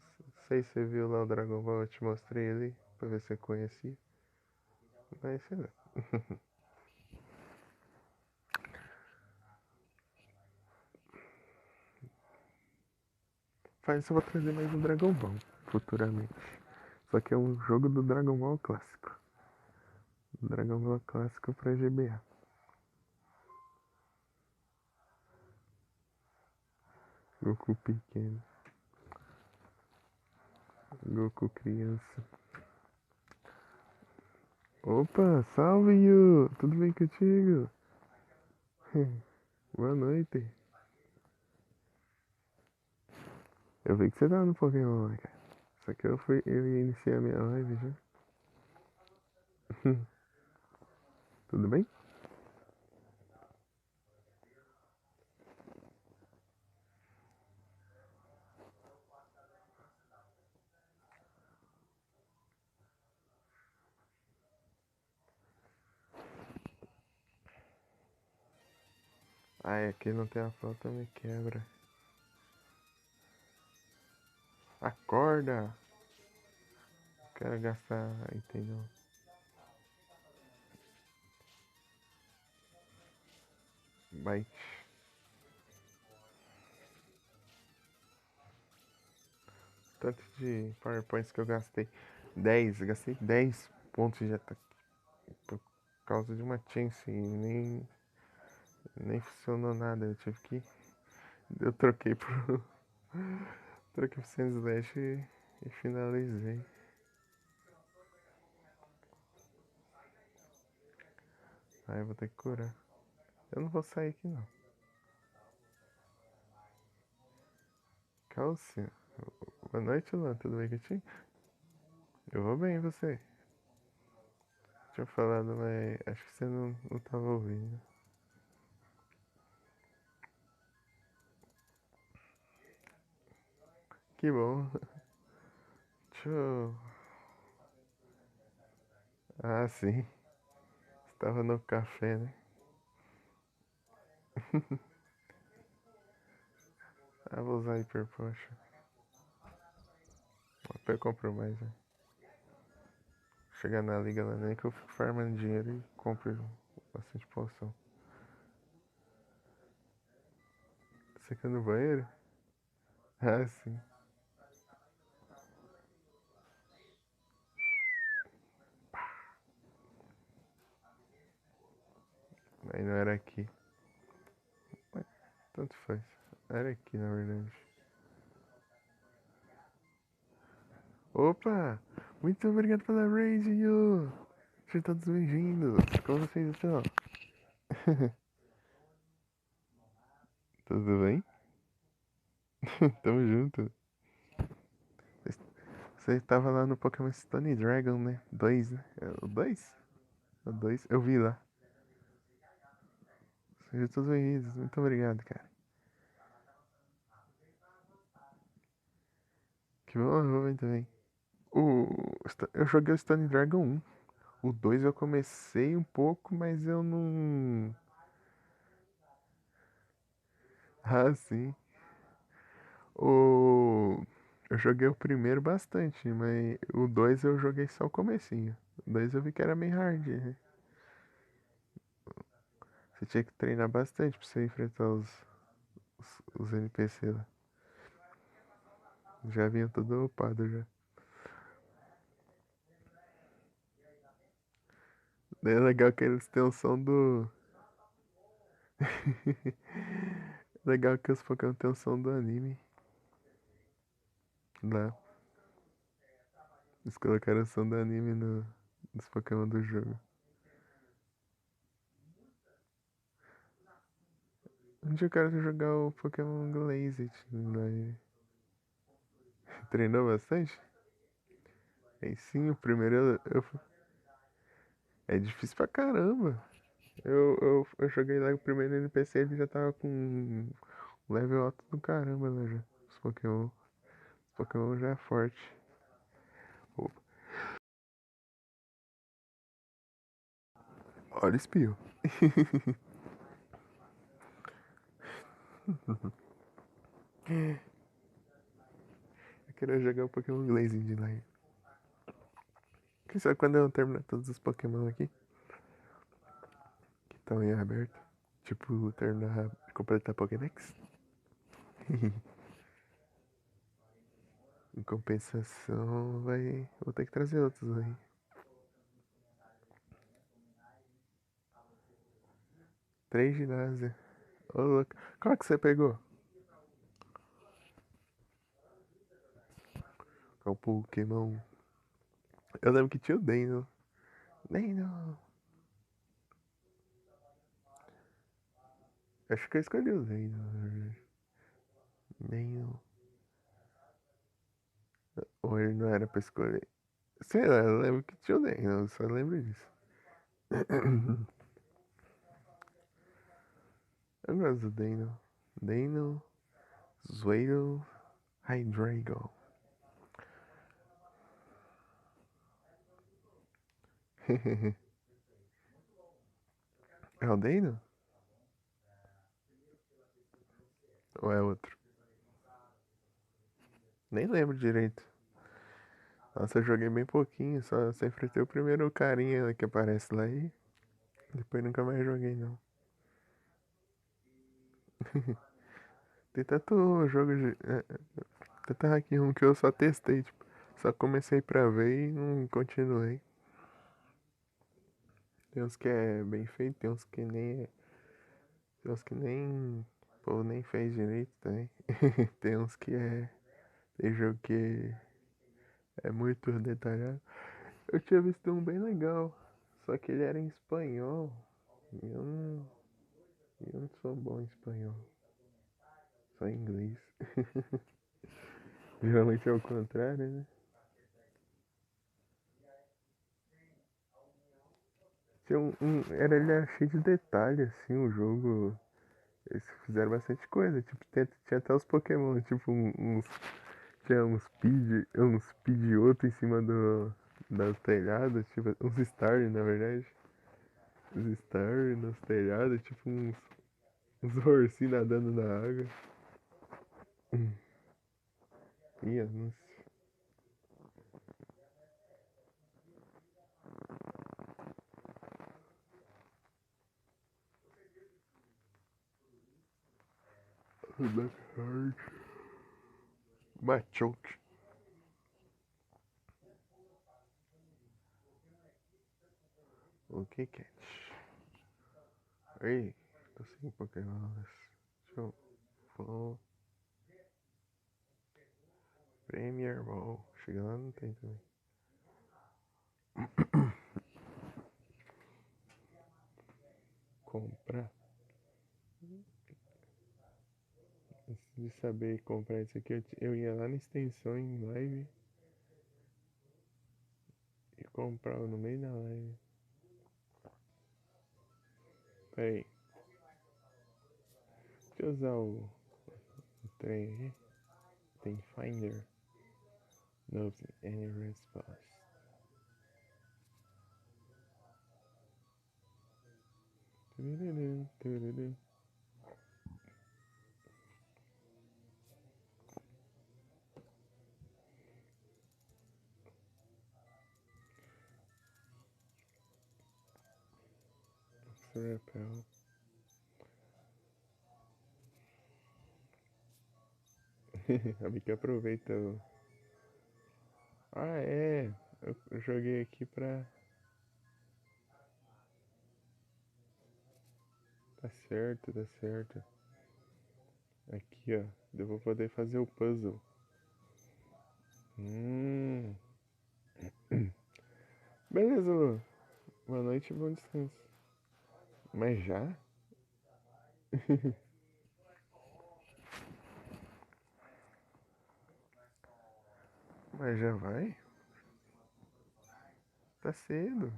sei se você viu lá o Dragon Ball, eu te mostrei ele pra ver se você conhecia. Mas sei lá. Faz isso, eu vou trazer mais um Dragon Ball futuramente. Só que é um jogo do Dragon Ball clássico. Dragon Ball clássico pra GBA. Goku pequeno. Goku criança. Opa, salve Yu! Tudo bem contigo? Boa noite. Eu vi que você tava no Pokémon, né, cara? Só que eu ia iniciar minha live já. Tudo bem? Ai, aqui não tem a flauta, me quebra. Acorda! Quero gastar item não. Bite. tanto de PowerPoints que eu gastei. 10, gastei 10 pontos de ataque por causa de uma chance e nem funcionou nada. Eu tive que. Eu troquei pro. Troquei pro Sans Slash e finalizei. Aí eu vou ter que curar. Eu não vou sair aqui não. Calcinha. Boa noite, Luan. Tudo bem contigo? Eu vou bem, e você? Tinha falado, mas acho que você não tava ouvindo. Que bom. Deixa eu... Ah, sim. Estava no café, né? Ah, vou usar Hyper Potion. Depois eu compro mais, né? Chegar na liga lá, nem que eu fico farmando dinheiro e compro bastante poção. Você quer ir no banheiro? Ah, sim. Aí não era aqui. Mas tanto faz. Era aqui, na verdade. Opa! Muito obrigado pela raid, Yu! Sejam todos bem-vindos. Como vocês estão? Tudo bem? Tamo junto. Você estava lá no Pokémon Stone Dragon, né? 2, né? É o 2? O 2? Eu vi lá. Sejam todos bem-vindos. Muito obrigado, cara. Que bom, eu vou bem também. Eu joguei o Stone Dragon 1. O 2 eu comecei um pouco, mas eu não. Ah, sim. O... Eu joguei o primeiro bastante, mas o 2 eu joguei só o comecinho. O 2 eu vi que era meio hard, né? Você tinha que treinar bastante pra você enfrentar os NPC lá. Já vinha tudo upado já. Daí é legal que eles têm o som do. Legal que os Pokémon têm o som do anime lá. Eles colocaram o som do anime nos Pokémon do jogo. Um dia eu quero jogar o Pokémon Glazed, né? Treinou bastante? Aí sim, o primeiro é difícil pra caramba. Eu joguei lá o primeiro NPC, ele já tava com um level alto do caramba lá já. Os Pokémon. Os Pokémon já é forte. Opa, olha o espio. Eu queria jogar o Pokémon Glazing de lá. Quem sabe quando eu terminar todos os Pokémon aqui, que estão em aberto. Tipo, terminar, completar Pokédex. Em compensação, vou ter que trazer outros aí. 3 ginásio. Ô, louco. Qual que você pegou? Qual Pokémon? Eu lembro que tinha o Deno. Deno. Acho que eu escolhi o Deno, na verdade. Deno. Ou ele não era pra escolher. Sei lá, eu lembro que tinha o Deno, eu só lembro disso. Eu gosto do Deno. Deno, Zueiro, Hydreigon. É o Deno? Ou é outro? Nem lembro direito. Nossa, eu joguei bem pouquinho, só enfrentei o primeiro carinha que aparece lá e depois nunca mais joguei não. Tem tanto jogo de. Tanta Hack Room que eu só testei, tipo, só comecei pra ver e não continuei. Tem uns que é bem feito, tem uns que nem é. Tem uns que nem. O povo nem fez direito também. Tem uns que é. Tem jogo que é muito detalhado. Eu tinha visto um bem legal. Só que ele era em espanhol. E eu não sou bom em espanhol. Só em inglês. Geralmente é o contrário, né? Ele era cheio de detalhes, assim, o jogo. Eles fizeram bastante coisa. Tipo, tinha até os Pokémon, tipo, tinha uns Pidgeotto em cima das telhadas, tipo, uns Star, na verdade. Uns Star nos telhados, tipo, uns ursinhos nadando na água. Ia, nossa. Black Heart. Machoke. Ok, Cat. Ei, tô sem Pokémon. Show. Flow. Premier Ball. Chega lá, não tem também. Comprar. Antes de saber comprar isso aqui, eu ia lá na extensão em live e comprava no meio da live. Pera aí. Deixa eu usar o trem aqui. Tem Finder. Nope, any response. Tururu, tururu. Repel. A Mika aproveita o... Ah, é. Eu joguei aqui pra... Tá certo, tá certo. Aqui, ó. Eu vou poder fazer o puzzle. Hum. Beleza, Lu. Boa noite e bom descanso. Mas já? Mas já vai? Tá cedo.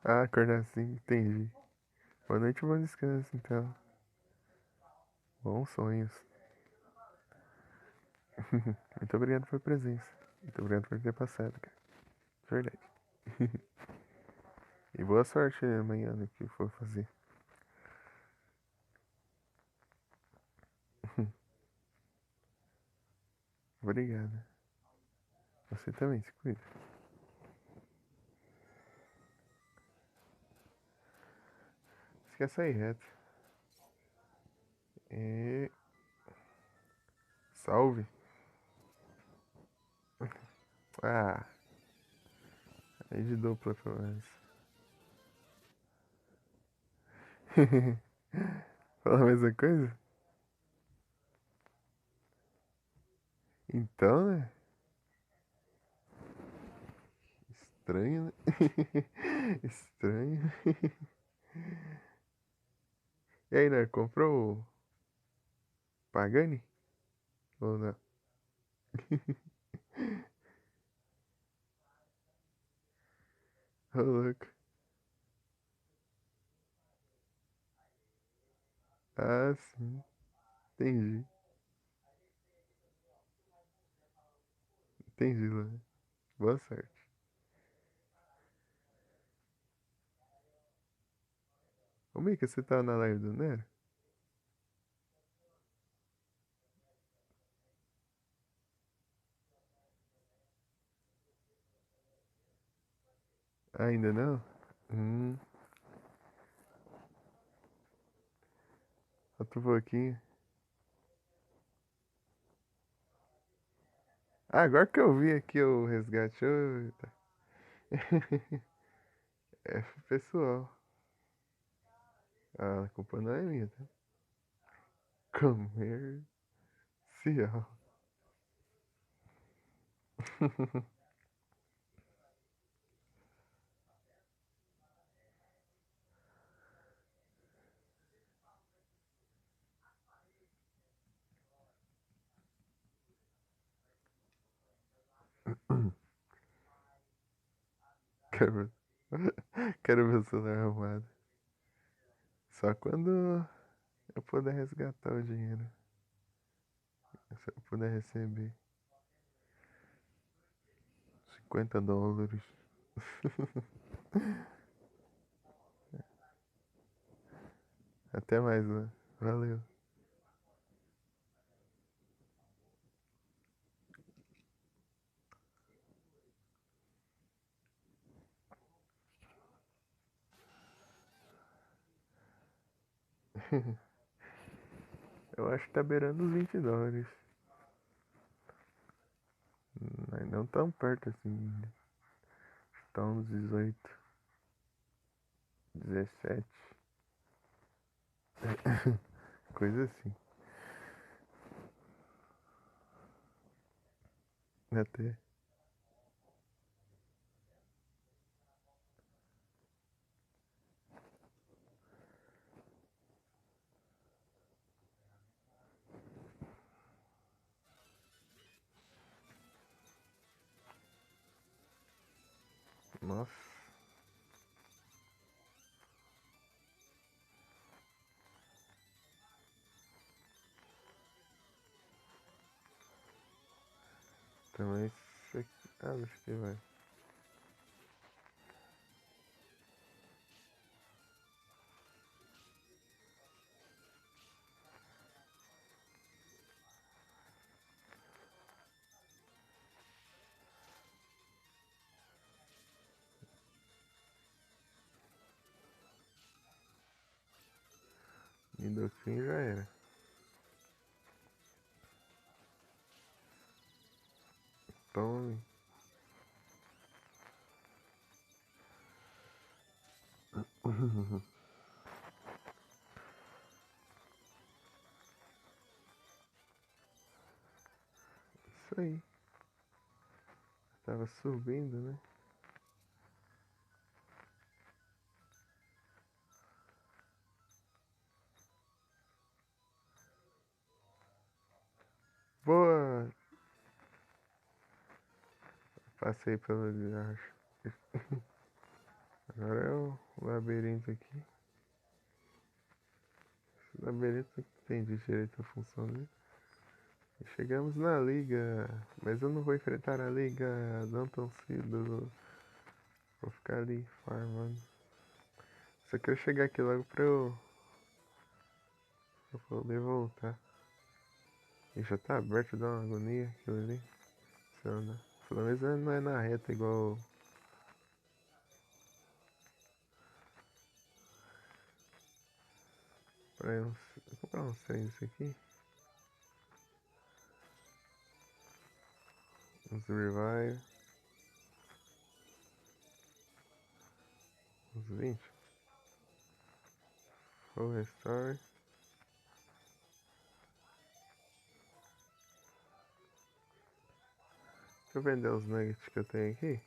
Ah, acordar assim, entendi. Boa noite e bom descanso, então. Bons sonhos. Muito obrigado pela presença. Muito obrigado por ter passado, cara. Verdade. E boa sorte amanhã no que for fazer. Obrigado. Você também, se cuida. Você quer sair reto. E... Salve. Ah, aí de dupla pelo menos. Fala a mesma coisa? Então, né? Estranho, né? Estranho. E aí, né? Comprou o Pagani? Ou não? Ô, louco. Ah, sim. Entendi. Entendi, lá. Boa sorte. Ô, Mika, você tá na live do Nero? Ainda não? Hum, falta um pouquinho. Ah, agora que eu vi aqui o resgate, ô, tá. É pessoal. Ah, a culpa não é minha, tá? Comercial. Quero ver, quero ver o celular arrumado. Só quando eu puder resgatar o dinheiro. Se eu puder receber $50. Até mais, né? Valeu. Eu acho que tá beirando os $20. Mas não tão perto assim. Tá uns 18, 17. Coisa assim. Até. Nossa. Então esse aqui. Ah, acho que vai. Indoxin já era. Tome. Isso aí. Tava subindo, né? Boa! Passei pelo ali, acho. Agora é o labirinto aqui. Esse labirinto não entendi direito a função dele. Chegamos na liga, mas eu não vou enfrentar a liga não tão cedo. Vou ficar ali farmando. Só quero chegar aqui logo pra poder voltar. E já tá aberto, dá uma agonia aquilo ali. Se eu andar. Pelo menos não é na reta igual. Vou comprar uns trem desse aqui. Uns revive. Uns 20. Full restore. Deixa eu vender os nuggets que eu tenho aqui.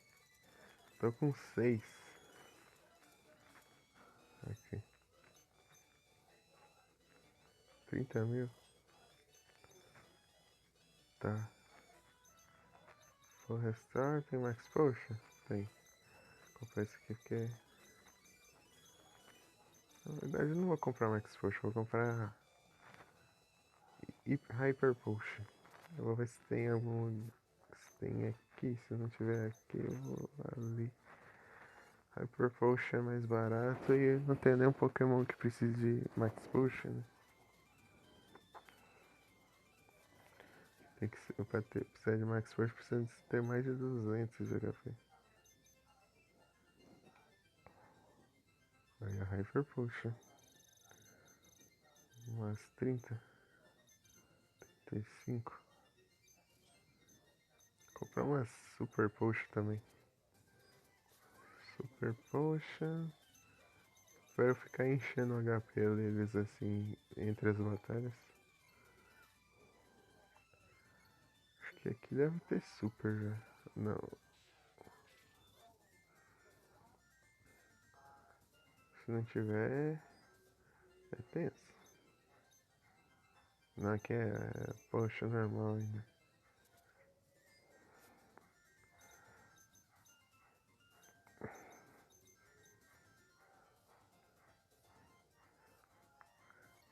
Tô com 6. Aqui. 30.000. Tá. Full restore. Tem max potion? Tem. Vou comprar esse aqui porque... Na verdade eu não vou comprar max potion. Vou comprar... Hyper potion. Eu vou ver se tem algum... Se tem aqui. Se não tiver aqui eu vou ali. Hyper Potion é mais barato e não tem nenhum Pokémon que precise de Max Potion, né? Tem que ser, pra precisar de Max Potion precisa ter mais de 200 de HP. Aí a Hyper Potion. Umas 30. 35. Comprar uma Super Potion também. Super Potion. Pra eu ficar enchendo o HP deles assim entre as batalhas. Acho que aqui deve ter super já. Não. Se não tiver. É tenso. Não, aqui é poxa normal ainda.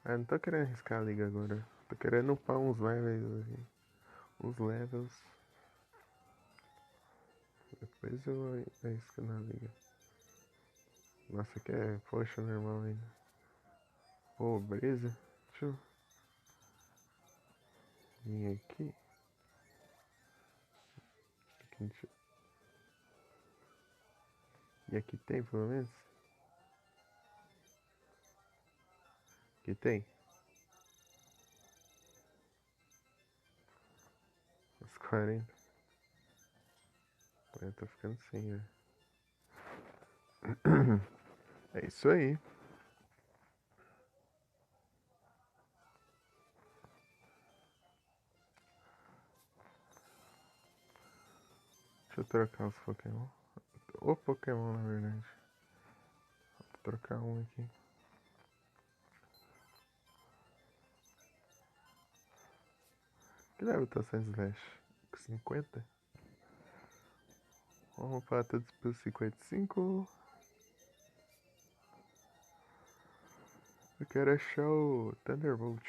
Ah, não tô querendo arriscar a liga agora. Tô querendo upar uns levels aqui. Uns levels. Depois eu arrisco na liga. Nossa, aqui é poxa normal ainda. Pô, brisa. Deixa eu vir aqui. E aqui tem pelo menos? Aqui tem? Uns 40. Eu tô ficando sem, né? É isso aí. Deixa eu trocar os Pokémon. O Pokémon, na verdade. Vou trocar um aqui. Que level tá sem Slash? 50? Vamos para todos pelos 55. Eu quero achar o Thunderbolt.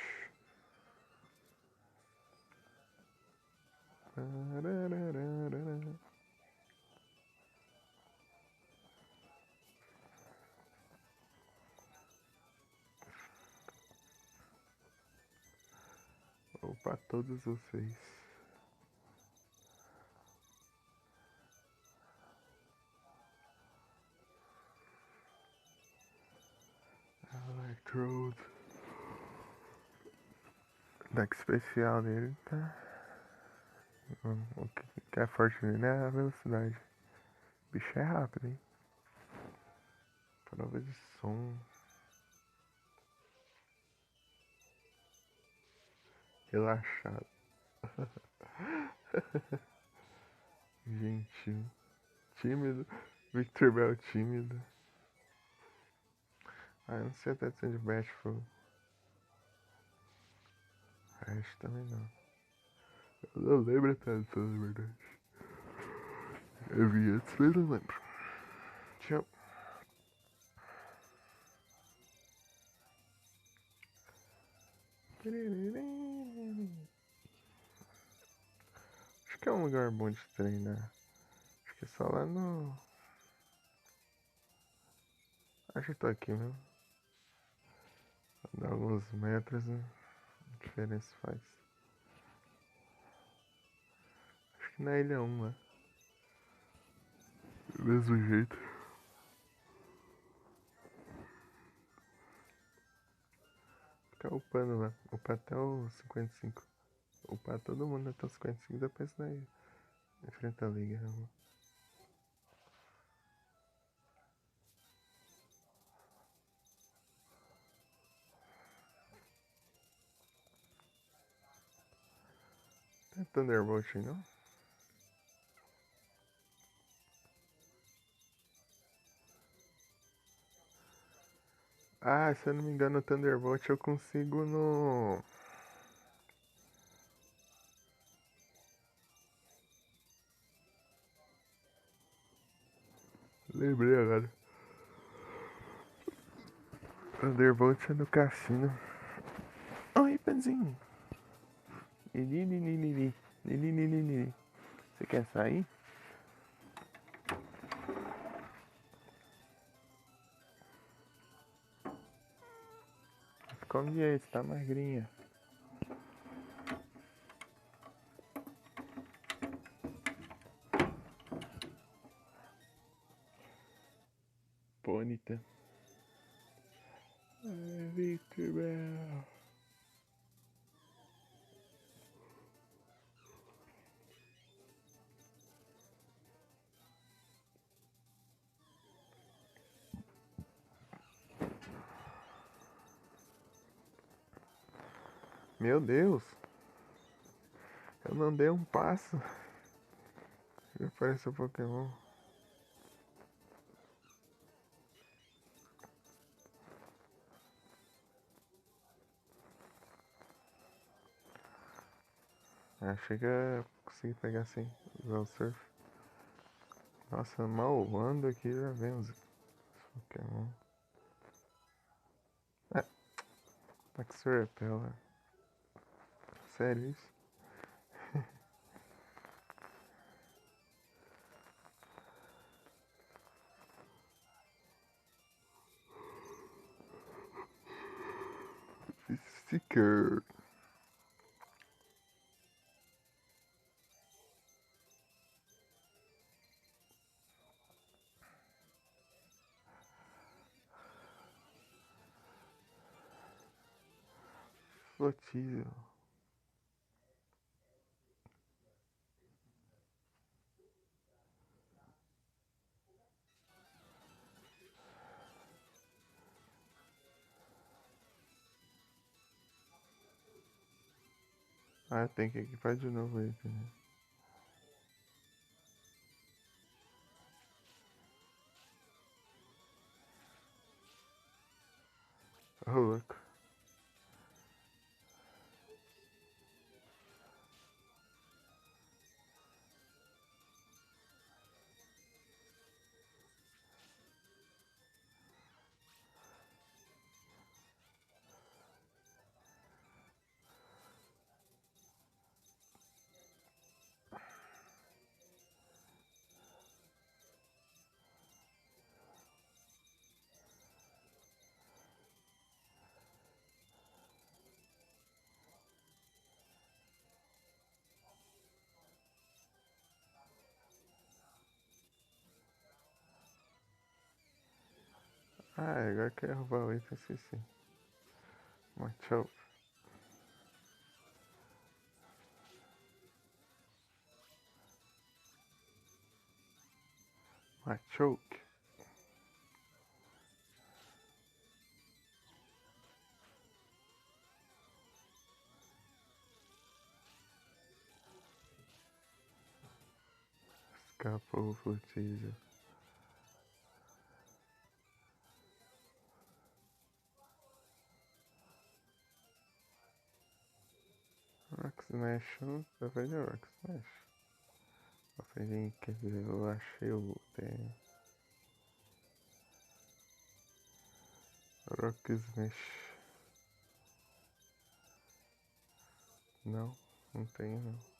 Vou para todos vocês. Electrode. Deck especial dele tá. O que é forte nele é a velocidade. O bicho é rápido, hein? Prova de som. Relaxado. Gentil. Tímido. Victor Bell tímido. Ah, eu não sei até se é de Bashful. Ash também não. Eu não lembro tanto, na verdade. Eu vi antes, mas não lembro. Tchau. Acho que é um lugar bom de treinar. Acho que é só lá no. Acho que tô aqui mesmo. Dá alguns metros, né? A diferença faz. Acho que na ilha 1 lá. Do mesmo jeito. Ficar upando lá. Upar até o 55. Upar todo mundo até o 55, depois daí. Enfrenta a liga. Tem Thunderbolt aí, não? Ah, se eu não me engano, o Thunderbolt eu consigo no. Lembrei agora. Thunderbolt é no cassino. Oi, Panzinho. Lili. Você quer sair? Esconde aí, você tá magrinha. Pônita. Ai, Victor Bell. Meu Deus, eu não dei um passo. Já apareceu Pokémon. Achei que eu consegui pegar assim, usar o surf. Nossa, mal ando aqui já vem os Pokémon. É, Max Repel, né? Sério isso? Sticker. Flotível. Ah, tem que equipar de novo ele, né? Ô, louco. Ah, agora que eu ia roubar o item, esqueci. Machoke. Machoke. Escapou o Flotível. Rock Smash, eu vou fazer Rock Smash. Vou fazer, quer dizer, eu achei o tem Rock Smash. Não, não tenho não.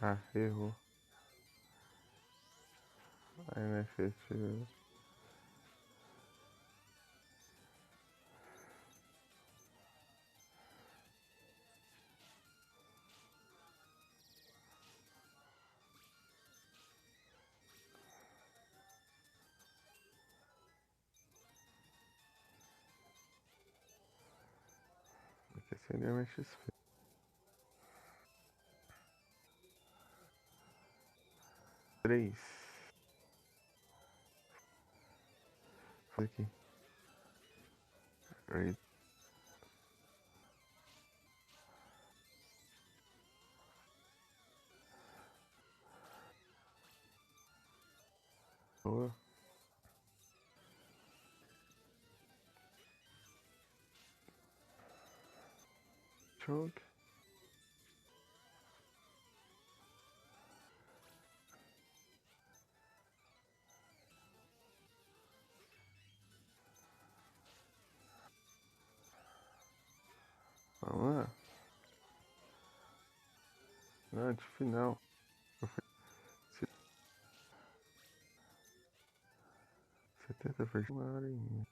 Ah, errou. Aí não é efetivo. Porque seria mais XP. 3. Faz aqui. Raid. Boa. Choke. Vamos lá. Não, de final. Eu fui 70%. Uma hora e meia.